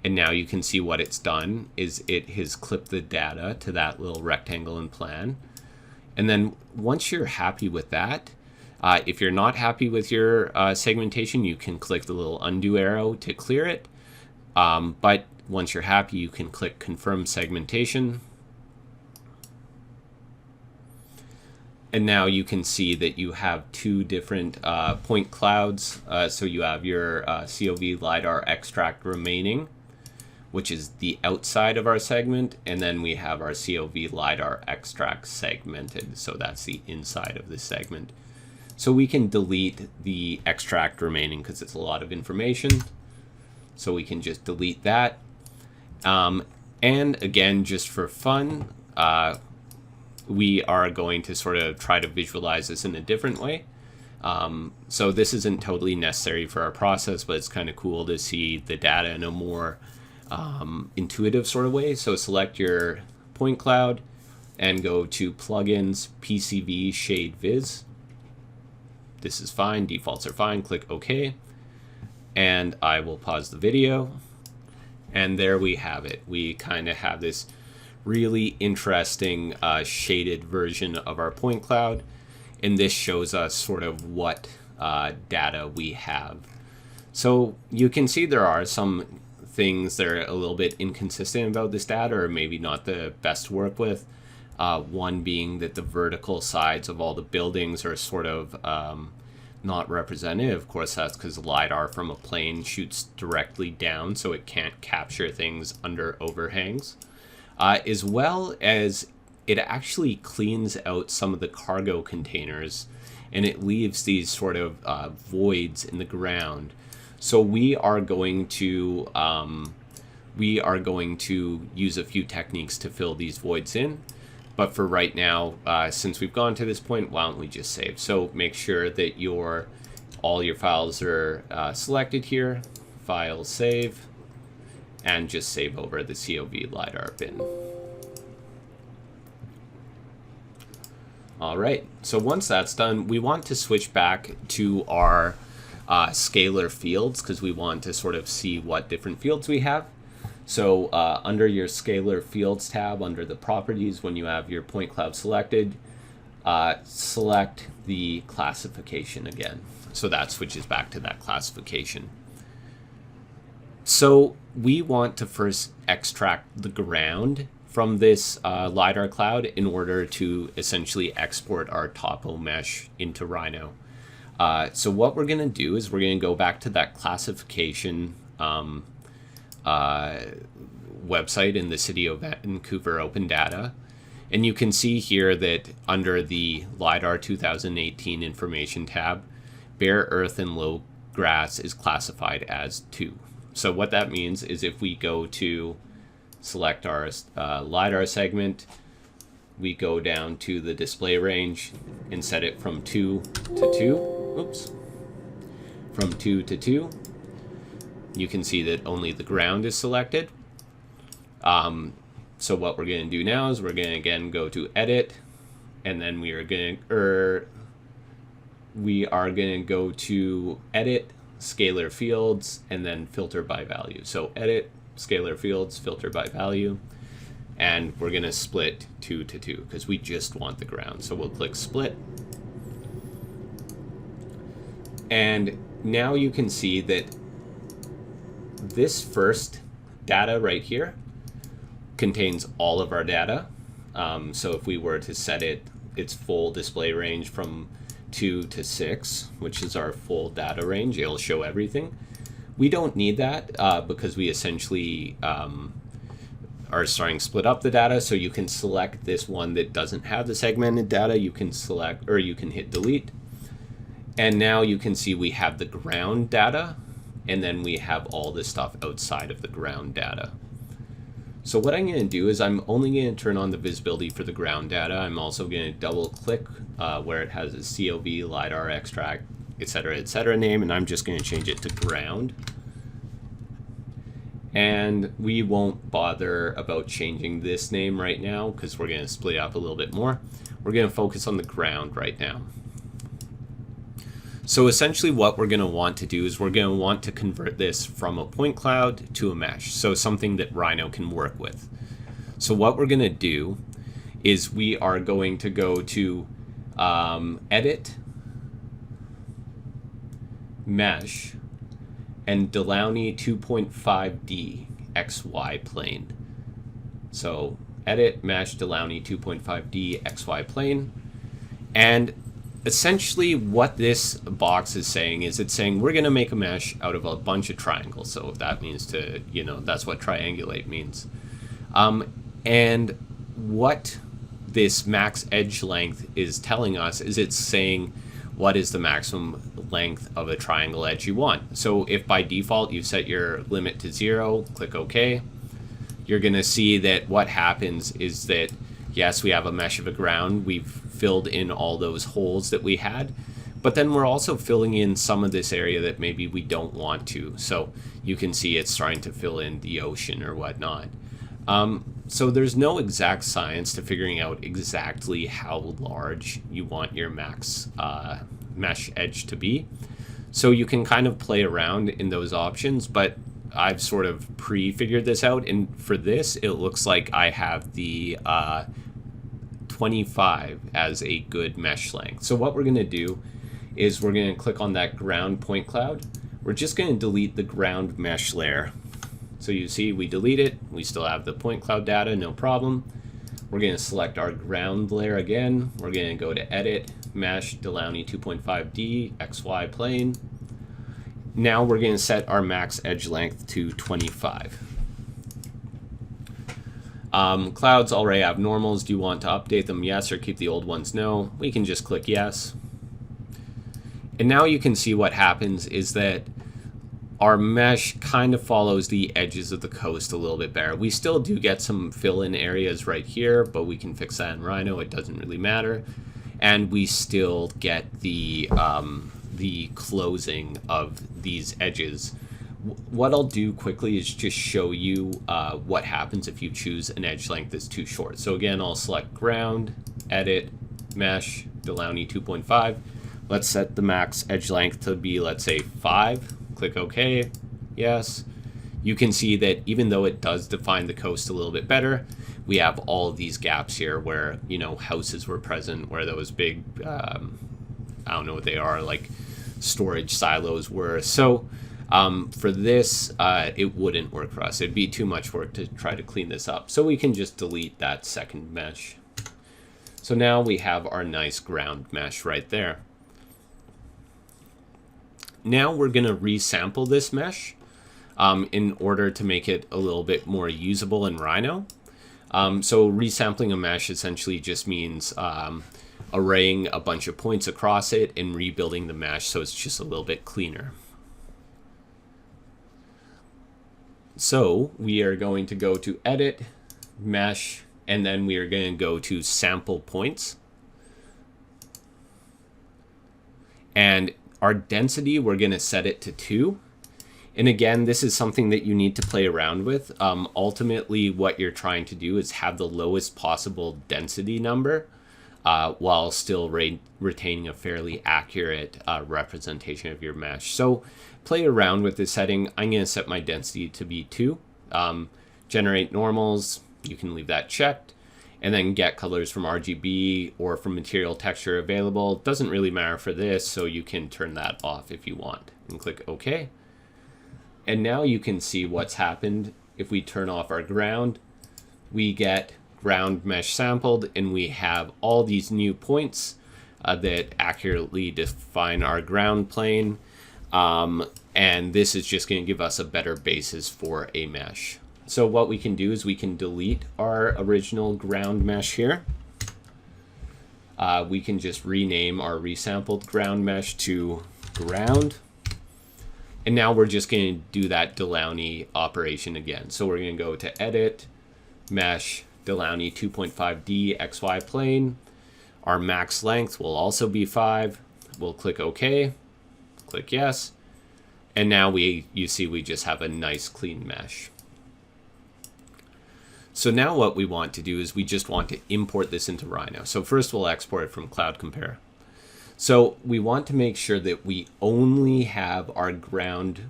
And now you can see what it's done is it has clipped the data to that little rectangle and plan. And then once you're happy with that, if you're not happy with your segmentation, you can click the little undo arrow to clear it. But once you're happy, you can click Confirm Segmentation. And now you can see that you have two different point clouds. So you have your COV LIDAR extract remaining, which is the outside of our segment, and then we have our COV LIDAR extract segmented, so that's the inside of the segment. So we can delete the extract remaining because it's a lot of information, so we can just delete that. And again, just for fun, we are going to sort of try to visualize this in a different way. So this isn't totally necessary for our process, but it's kind of cool to see the data in a more intuitive sort of way. So select your point cloud and go to Plugins, PCV, Shade Viz. This is fine, defaults are fine, click OK. And I will pause the video. And there we have it. We kind of have this really interesting shaded version of our point cloud. And this shows us sort of what data we have. So you can see there are some things that are a little bit inconsistent about this data, or maybe not the best to work with. One being that the vertical sides of all the buildings are sort of not representative. Of course, that's because LIDAR from a plane shoots directly down, so it can't capture things under overhangs. As well as it actually cleans out some of the cargo containers, and it leaves these sort of voids in the ground. So we are going to use a few techniques to fill these voids in. But for right now, since we've gone to this point, why don't we just save? So make sure that all your files are selected here. File, save, and just save over the COV LIDAR bin. All right, so once that's done, we want to switch back to our scalar fields because we want to sort of see what different fields we have. So under your scalar fields tab, under the properties, when you have your point cloud selected, select the classification again. So that switches back to that classification. So we want to first extract the ground from this LIDAR cloud in order to essentially export our topo mesh into Rhino. So what we're going to do is we're going to go back to that classification website in the City of Vancouver Open Data. And you can see here that under the LIDAR 2018 information tab, bare earth and low grass is classified as 2. So what that means is if we go to select our LIDAR segment, we go down to the display range and set it from 2 to 2. Oops. From 2 to 2. You can see that only the ground is selected. So what we're going to do now is we're going to again go to edit, and then we are going to go to edit, scalar fields, and then filter by value. So edit, scalar fields, filter by value, and we're going to split 2 to 2 because we just want the ground. So we'll click split. And now you can see that this first data right here contains all of our data. So if we were to set its full display range from 2 to 6, which is our full data range, it'll show everything. We don't need that because we essentially are starting to split up the data. So you can select this one that doesn't have the segmented data. You can select, or you can hit delete. And now you can see we have the ground data, and then we have all this stuff outside of the ground data. So what I'm going to do is I'm only going to turn on the visibility for the ground data. I'm also going to double click where it has a COV, LIDAR, extract, etc. name, and I'm just going to change it to ground. And we won't bother about changing this name right now because we're going to split it up a little bit more. We're going to focus on the ground right now. So essentially what we're going to want to do is we're going to want to convert this from a point cloud to a mesh, so something that Rhino can work with. So what we're going to do is we are going to go to edit, mesh, and Delaunay 2.5D XY plane. So edit, mesh, Delaunay 2.5D XY plane. And essentially what this box is saying is it's saying we're going to make a mesh out of a bunch of triangles. So that means to, that's what triangulate means. And what this max edge length is telling us is it's saying what is the maximum length of a triangle edge you want. So if by default you set your limit to 0, click OK, you're going to see that what happens is that, yes, we have a mesh of a ground. We've filled in all those holes that we had, but then we're also filling in some of this area that maybe we don't want to. So you can see it's starting to fill in the ocean or whatnot. So there's no exact science to figuring out exactly how large you want your max mesh edge to be. So you can kind of play around in those options, but I've sort of pre-figured this out. And for this, it looks like I have the 25 as a good mesh length. So what we're going to do is we're going to click on that ground point cloud. We're just going to delete the ground mesh layer. So you see we delete it. We still have the point cloud data, no problem. We're going to select our ground layer again. We're going to go to edit, mesh, Delaunay 2.5D, XY plane. Now we're going to set our max edge length to 25. Clouds already have normals. Do you want to update them? Yes, or keep the old ones? No. We can just click yes. And now you can see what happens is that our mesh kind of follows the edges of the coast a little bit better. We still do get some fill-in areas right here, but we can fix that in Rhino. It doesn't really matter. And we still get the closing of these edges. What I'll do quickly is just show you what happens if you choose an edge length that's too short. So again, I'll select ground, edit, mesh, Delaunay 2.5. Let's set the max edge length to be, let's say, 5. Click OK. Yes. You can see that even though it does define the coast a little bit better, we have all of these gaps here where, houses were present, where those big, I don't know what they are, like storage silos were. So for this, it wouldn't work for us. It'd be too much work to try to clean this up. So we can just delete that second mesh. So now we have our nice ground mesh right there. Now we're going to resample this mesh in order to make it a little bit more usable in Rhino. So resampling a mesh essentially just means arraying a bunch of points across it and rebuilding the mesh so it's just a little bit cleaner. So we are going to go to edit, mesh, and then we are going to go to sample points. And our density, we're going to set it to 2. And again, this is something that you need to play around with. Ultimately, what you're trying to do is have the lowest possible density number while still retaining a fairly accurate representation of your mesh. So play around with the setting. I'm going to set my density to be 2. Generate normals, you can leave that checked. And then get colors from RGB or from material texture available. Doesn't really matter for this, so you can turn that off if you want. And click OK. And now you can see what's happened. If we turn off our ground, we get ground mesh sampled, and we have all these new points that accurately define our ground plane. And this is just going to give us a better basis for a mesh. So what we can do is we can delete our original ground mesh here. We can just rename our resampled ground mesh to ground. And now we're just going to do that Delaunay operation again. So we're going to go to Edit, Mesh, Delaunay 2.5D XY plane. Our max length will also be 5. We'll click OK, click Yes. And now you see we just have a nice clean mesh. So now what we want to do is we just want to import this into Rhino. So first we'll export it from Cloud Compare. So we want to make sure that we only have our ground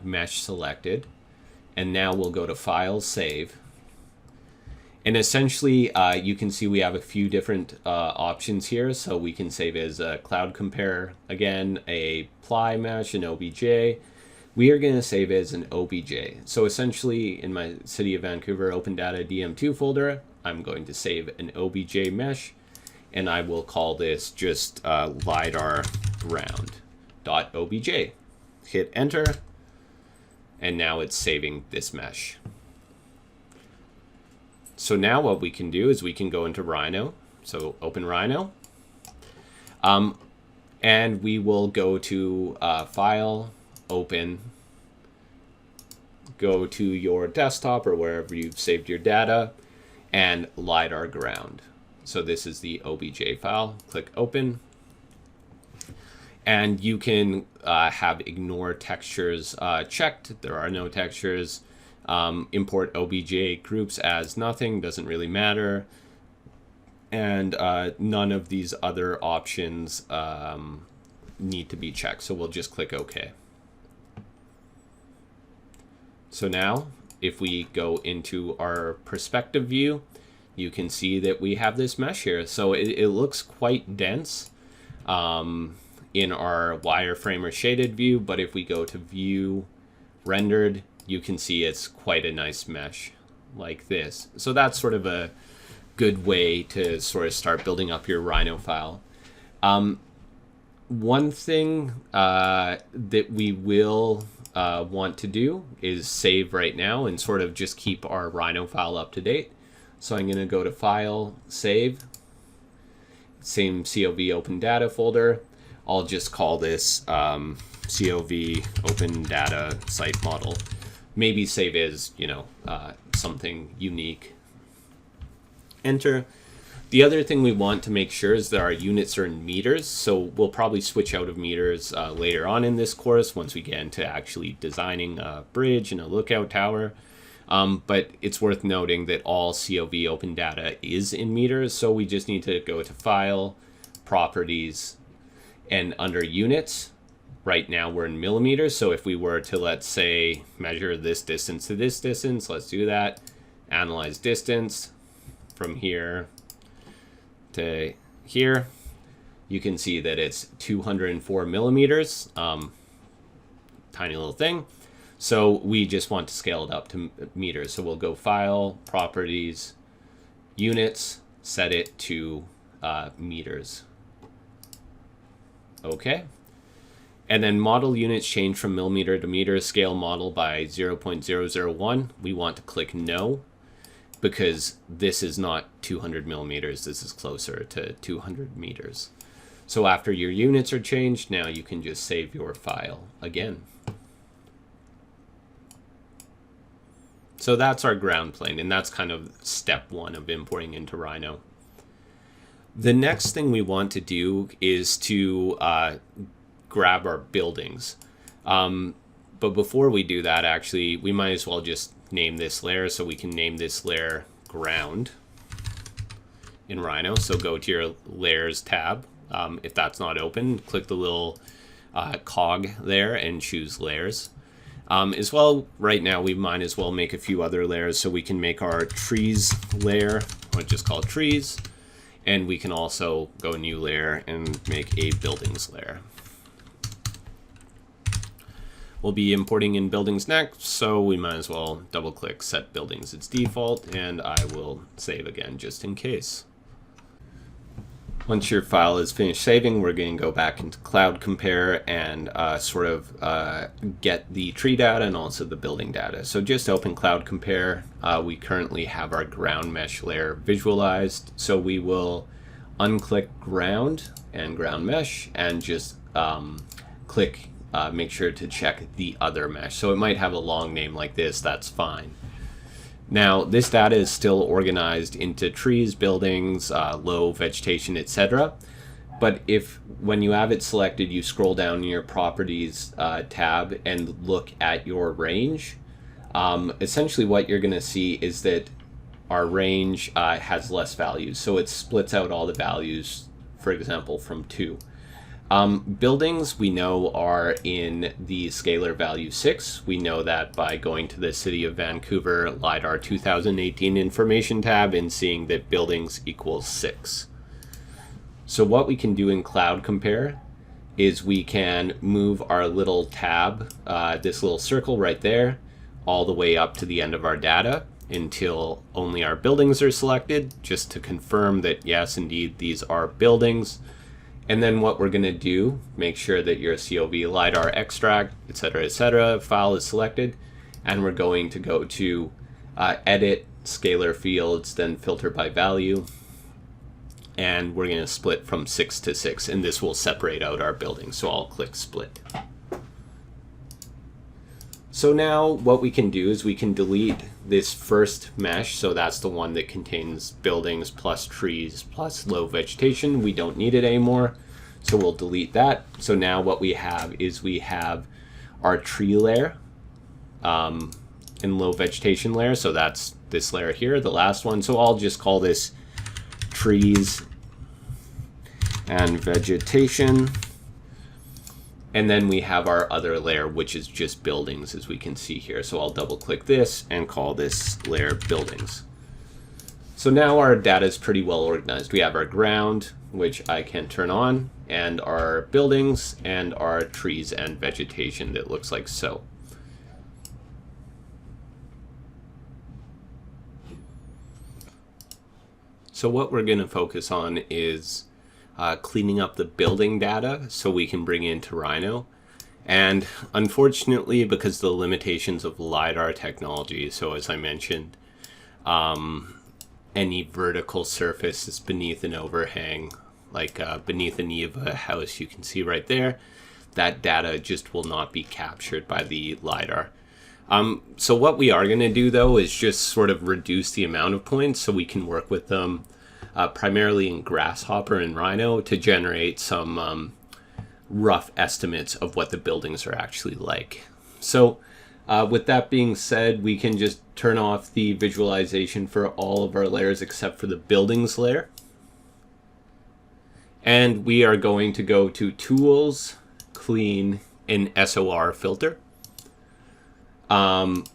.mesh selected. And now we'll go to File, Save. And essentially, you can see we have a few different options here. So we can save as a Cloud Compare, again, a Ply Mesh, an OBJ. We are going to save as an OBJ. So essentially, in my City of Vancouver Open Data DM2 folder, I'm going to save an OBJ mesh, and I will call this just LIDAR ground.obj. Hit Enter, and now it's saving this mesh. So now what we can do is we can go into Rhino. So open Rhino. And we will go to File, Open, go to your desktop or wherever you've saved your data, and LIDAR ground. So this is the OBJ file. Click Open. And you can have ignore textures checked. There are no textures. Import OBJ groups as nothing, doesn't really matter. And none of these other options need to be checked. So we'll just click OK. So now, if we go into our perspective view, you can see that we have this mesh here. So it looks quite dense in our wireframe or shaded view, but if we go to View, Rendered, you can see it's quite a nice mesh like this. So that's sort of a good way to sort of start building up your Rhino file. One thing that we will want to do is save right now and sort of just keep our Rhino file up to date. So I'm going to go to File, Save, same COV Open Data folder. I'll just call this COV Open Data Site Model. Maybe save as, something unique. Enter. The other thing we want to make sure is that our units are in meters. So we'll probably switch out of meters later on in this course once we get into actually designing a bridge and a lookout tower. But it's worth noting that all COV open data is in meters. So we just need to go to File, Properties, and under Units. Right now we're in millimeters. So if we were to, let's say, measure this distance to this distance, let's do that. Analyze distance from here to here. You can see that it's 204 millimeters. Tiny little thing. So we just want to scale it up to meters. So we'll go File, Properties, Units, set it to meters. Okay. And then model units change from millimeter to meter, scale model by 0.001. We want to click No, because this is not 200 millimeters. This is closer to 200 meters. So after your units are changed, now you can just save your file again. So that's our ground plane, and that's kind of step one of importing into Rhino. The next thing we want to do is to grab our buildings. But before we do that, actually, we might as well just name this layer. So we can name this layer ground in Rhino. So go to your layers tab. If that's not open, click the little cog there and choose layers. As well, right now we might as well make a few other layers. So we can make our trees layer, or just call it trees. And we can also go new layer and make a buildings layer. We'll be importing in buildings next, so we might as well double click set buildings its default, and I will save again just in case. Once your file is finished saving, we're going to go back into Cloud Compare and get the tree data and also the building data. So just open Cloud Compare. We currently have our ground mesh layer visualized. So we will unclick ground and ground mesh and just click, make sure to check the other mesh. So it might have a long name like this, that's fine. Now, this data is still organized into trees, buildings, low vegetation, etc. But when you have it selected, you scroll down in your properties tab and look at your range, essentially what you're going to see is that our range has less values. So it splits out all the values, for example, from 2. Buildings we know are in the scalar value 6. We know that by going to the City of Vancouver LIDAR 2018 information tab and seeing that buildings equals 6. So what we can do in Cloud Compare is we can move our little tab, this little circle right there, all the way up to the end of our data until only our buildings are selected, just to confirm that yes, indeed, these are buildings. And then what we're going to do, make sure that your COV LIDAR extract, etc., file is selected. And we're going to go to edit scalar fields, then filter by value. And we're going to split from 6 to 6. And this will separate out our buildings. So I'll click split. So now what we can do is we can delete this first mesh. So that's the one that contains buildings plus trees plus low vegetation. We don't need it anymore. So we'll delete that. So now what we have is we have our tree layer and low vegetation layer. So that's this layer here, the last one. So I'll just call this trees and vegetation. And then we have our other layer, which is just buildings, as we can see here. So I'll double click this and call this layer buildings. So now our data is pretty well organized. We have our ground, which I can turn on, and our buildings and our trees and vegetation that looks like so. So what we're going to focus on is cleaning up the building data so we can bring into Rhino. And unfortunately, because of the limitations of LIDAR technology, so as I mentioned, any vertical surface is beneath an overhang, like beneath the knee of a house, you can see right there, that data just will not be captured by the LIDAR. So what we are going to do, though, is just sort of reduce the amount of points so we can work with them primarily in Grasshopper and Rhino to generate some rough estimates of what the buildings are actually like. So with that being said, we can just turn off the visualization for all of our layers except for the buildings layer. And we are going to go to Tools, Clean, and SOR Filter.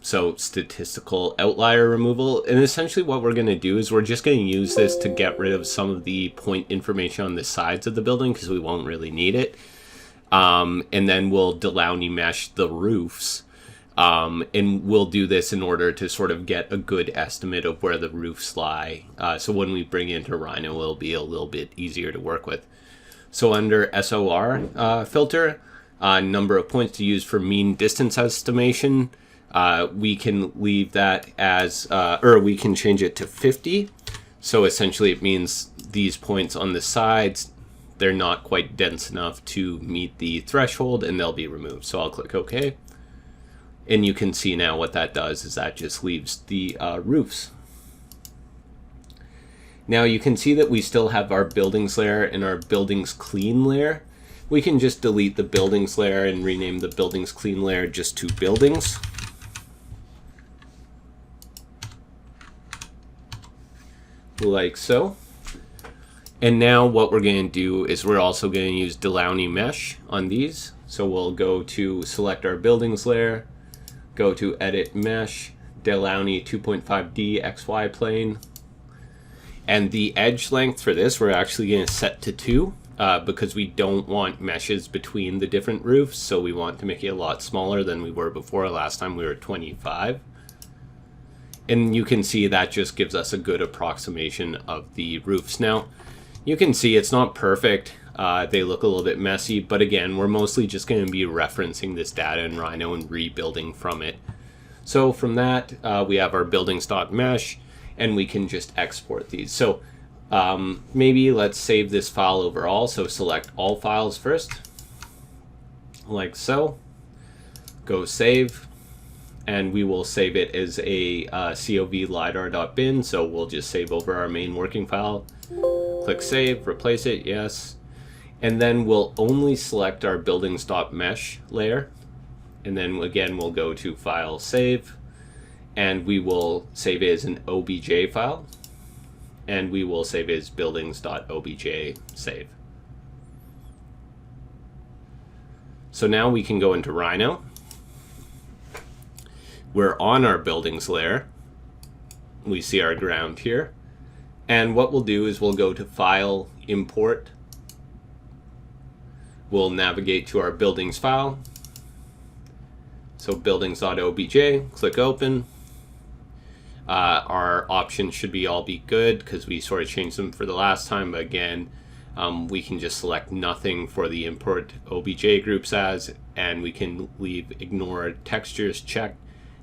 So statistical outlier removal. And essentially what we're going to do is we're just going to use this to get rid of some of the point information on the sides of the building because we won't really need it. And then we'll Delaunay mesh the roofs. And we'll do this in order to sort of get a good estimate of where the roofs lie. So when we bring it into Rhino, it'll be a little bit easier to work with. So under SOR filter, number of points to use for mean distance estimation, we can leave that as, or we can change it to 50. So essentially it means these points on the sides, they're not quite dense enough to meet the threshold and they'll be removed. So I'll click OK. And you can see now what that does is that just leaves the roofs. Now you can see that we still have our buildings layer and our buildings clean layer. we can just delete the buildings layer and rename the buildings clean layer just to buildings. Like so. And now what we're going to do is we're also going to use Delaunay mesh on these. So we'll go to select our buildings layer, go to edit mesh, Delaunay 2.5D XY plane. And the edge length for this, we're actually going to set to 2 because we don't want meshes between the different roofs. So we want to make it a lot smaller than we were before. Last time we were 25. And you can see that just gives us a good approximation of the roofs. Now, you can see it's not perfect. They look a little bit messy, but again, we're mostly just going to be referencing this data in Rhino and rebuilding from it. So from that, we have our buildings.mesh, and we can just export these. So maybe let's save this file overall. So select all files first, like so. Go save. And we will save it as a COV lidar.bin. So we'll just save over our main working file. Click save, replace it, yes. And then we'll only select our buildings.mesh layer. And then again, we'll go to file save. And we will save it as an OBJ file. And we will save it as buildings.obj save. So now we can go into Rhino. We're on our buildings layer. We see our ground here. And what we'll do is we'll go to File, Import. We'll navigate to our buildings file. So buildings.obj, click open. Our options should all be good because we sort of changed them for the last time. But again, we can just select nothing for the import obj groups as, and we can leave ignore textures checked.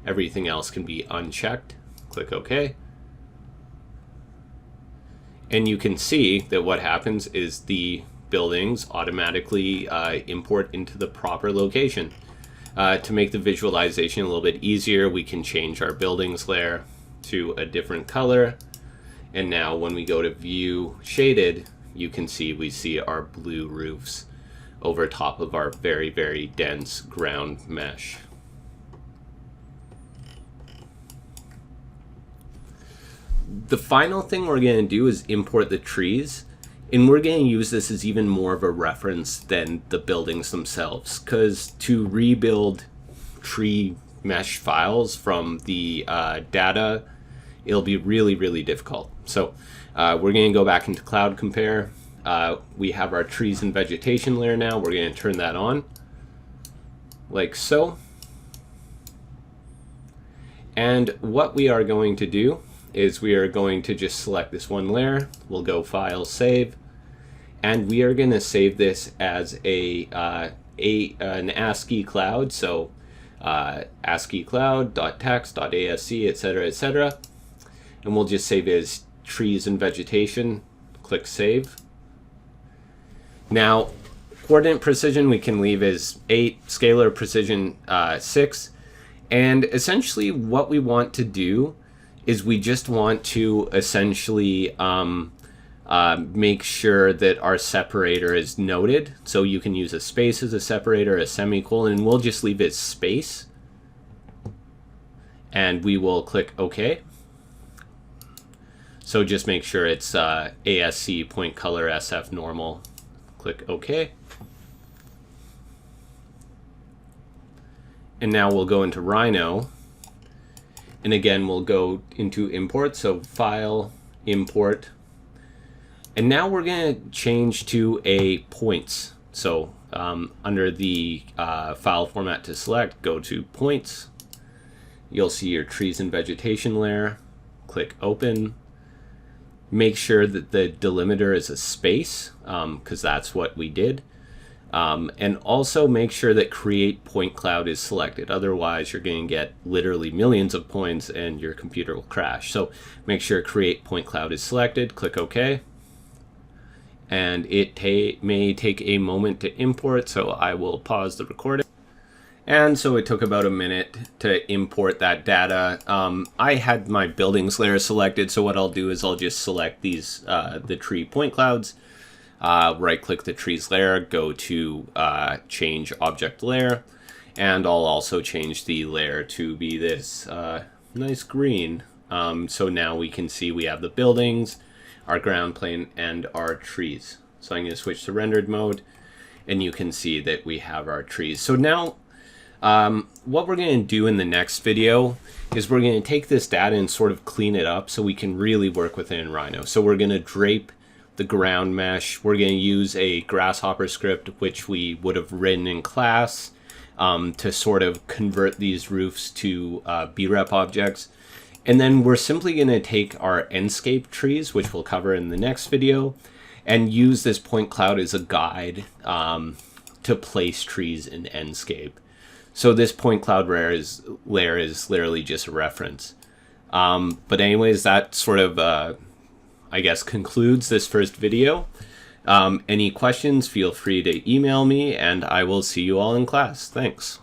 Everything else can be unchecked. Click OK. And you can see that what happens is the buildings automatically import into the proper location. To make the visualization a little bit easier, we can change our buildings layer to a different color. And now when we go to view shaded, you can see we see our blue roofs over top of our very, very dense ground mesh. The final thing we're going to do is import the trees, and we're going to use this as even more of a reference than the buildings themselves, because to rebuild tree mesh files from the data, it'll be really, really difficult. So we're going to go back into Cloud Compare. We have our trees and vegetation layer now. We're going to turn that on, like so. And what we are going to do is we are going to just select this one layer. We'll go File, Save, and we are going to save this as an ASCII cloud. So ASCII cloud.text.asc, etc., etc. And we'll just save it as trees and vegetation. Click Save. Now, coordinate precision we can leave as 8, scalar precision 6. And essentially what we want to do is we just want to essentially make sure that our separator is noted. So you can use a space as a separator, a semicolon, and we'll just leave it space. And we will click OK. So just make sure it's ASC point color SF normal. Click OK. And now we'll go into Rhino. And again, we'll go into import, so file, import. And now we're going to change to a points. So under the file format to select, go to points. You'll see your trees and vegetation layer. Click open. Make sure that the delimiter is a space, because that's what we did. And also make sure that create point cloud is selected. Otherwise, you're going to get literally millions of points and your computer will crash. So make sure create point cloud is selected. Click OK. And it may take a moment to import, so I will pause the recording. And so it took about a minute to import that data. I had my buildings layer selected, so what I'll do is I'll just select these the tree point clouds. right click the trees layer, go to change object layer, and I'll also change the layer to be this nice green. So now we can see we have the buildings, our ground plane, and our trees. So I'm going to switch to rendered mode, and you can see that we have our trees. So now what we're going to do in the next video is we're going to take this data and sort of clean it up so we can really work within Rhino. So we're going to drape the ground mesh. We're going to use a Grasshopper script, which we would have written in class, to sort of convert these roofs to BREP objects. And then we're simply going to take our Enscape trees, which we'll cover in the next video, and use this point cloud as a guide to place trees in Enscape. So this point cloud layer is literally just a reference. But anyways, that sort of, I guess, concludes this first video. Any questions, feel free to email me, and I will see you all in class. Thanks.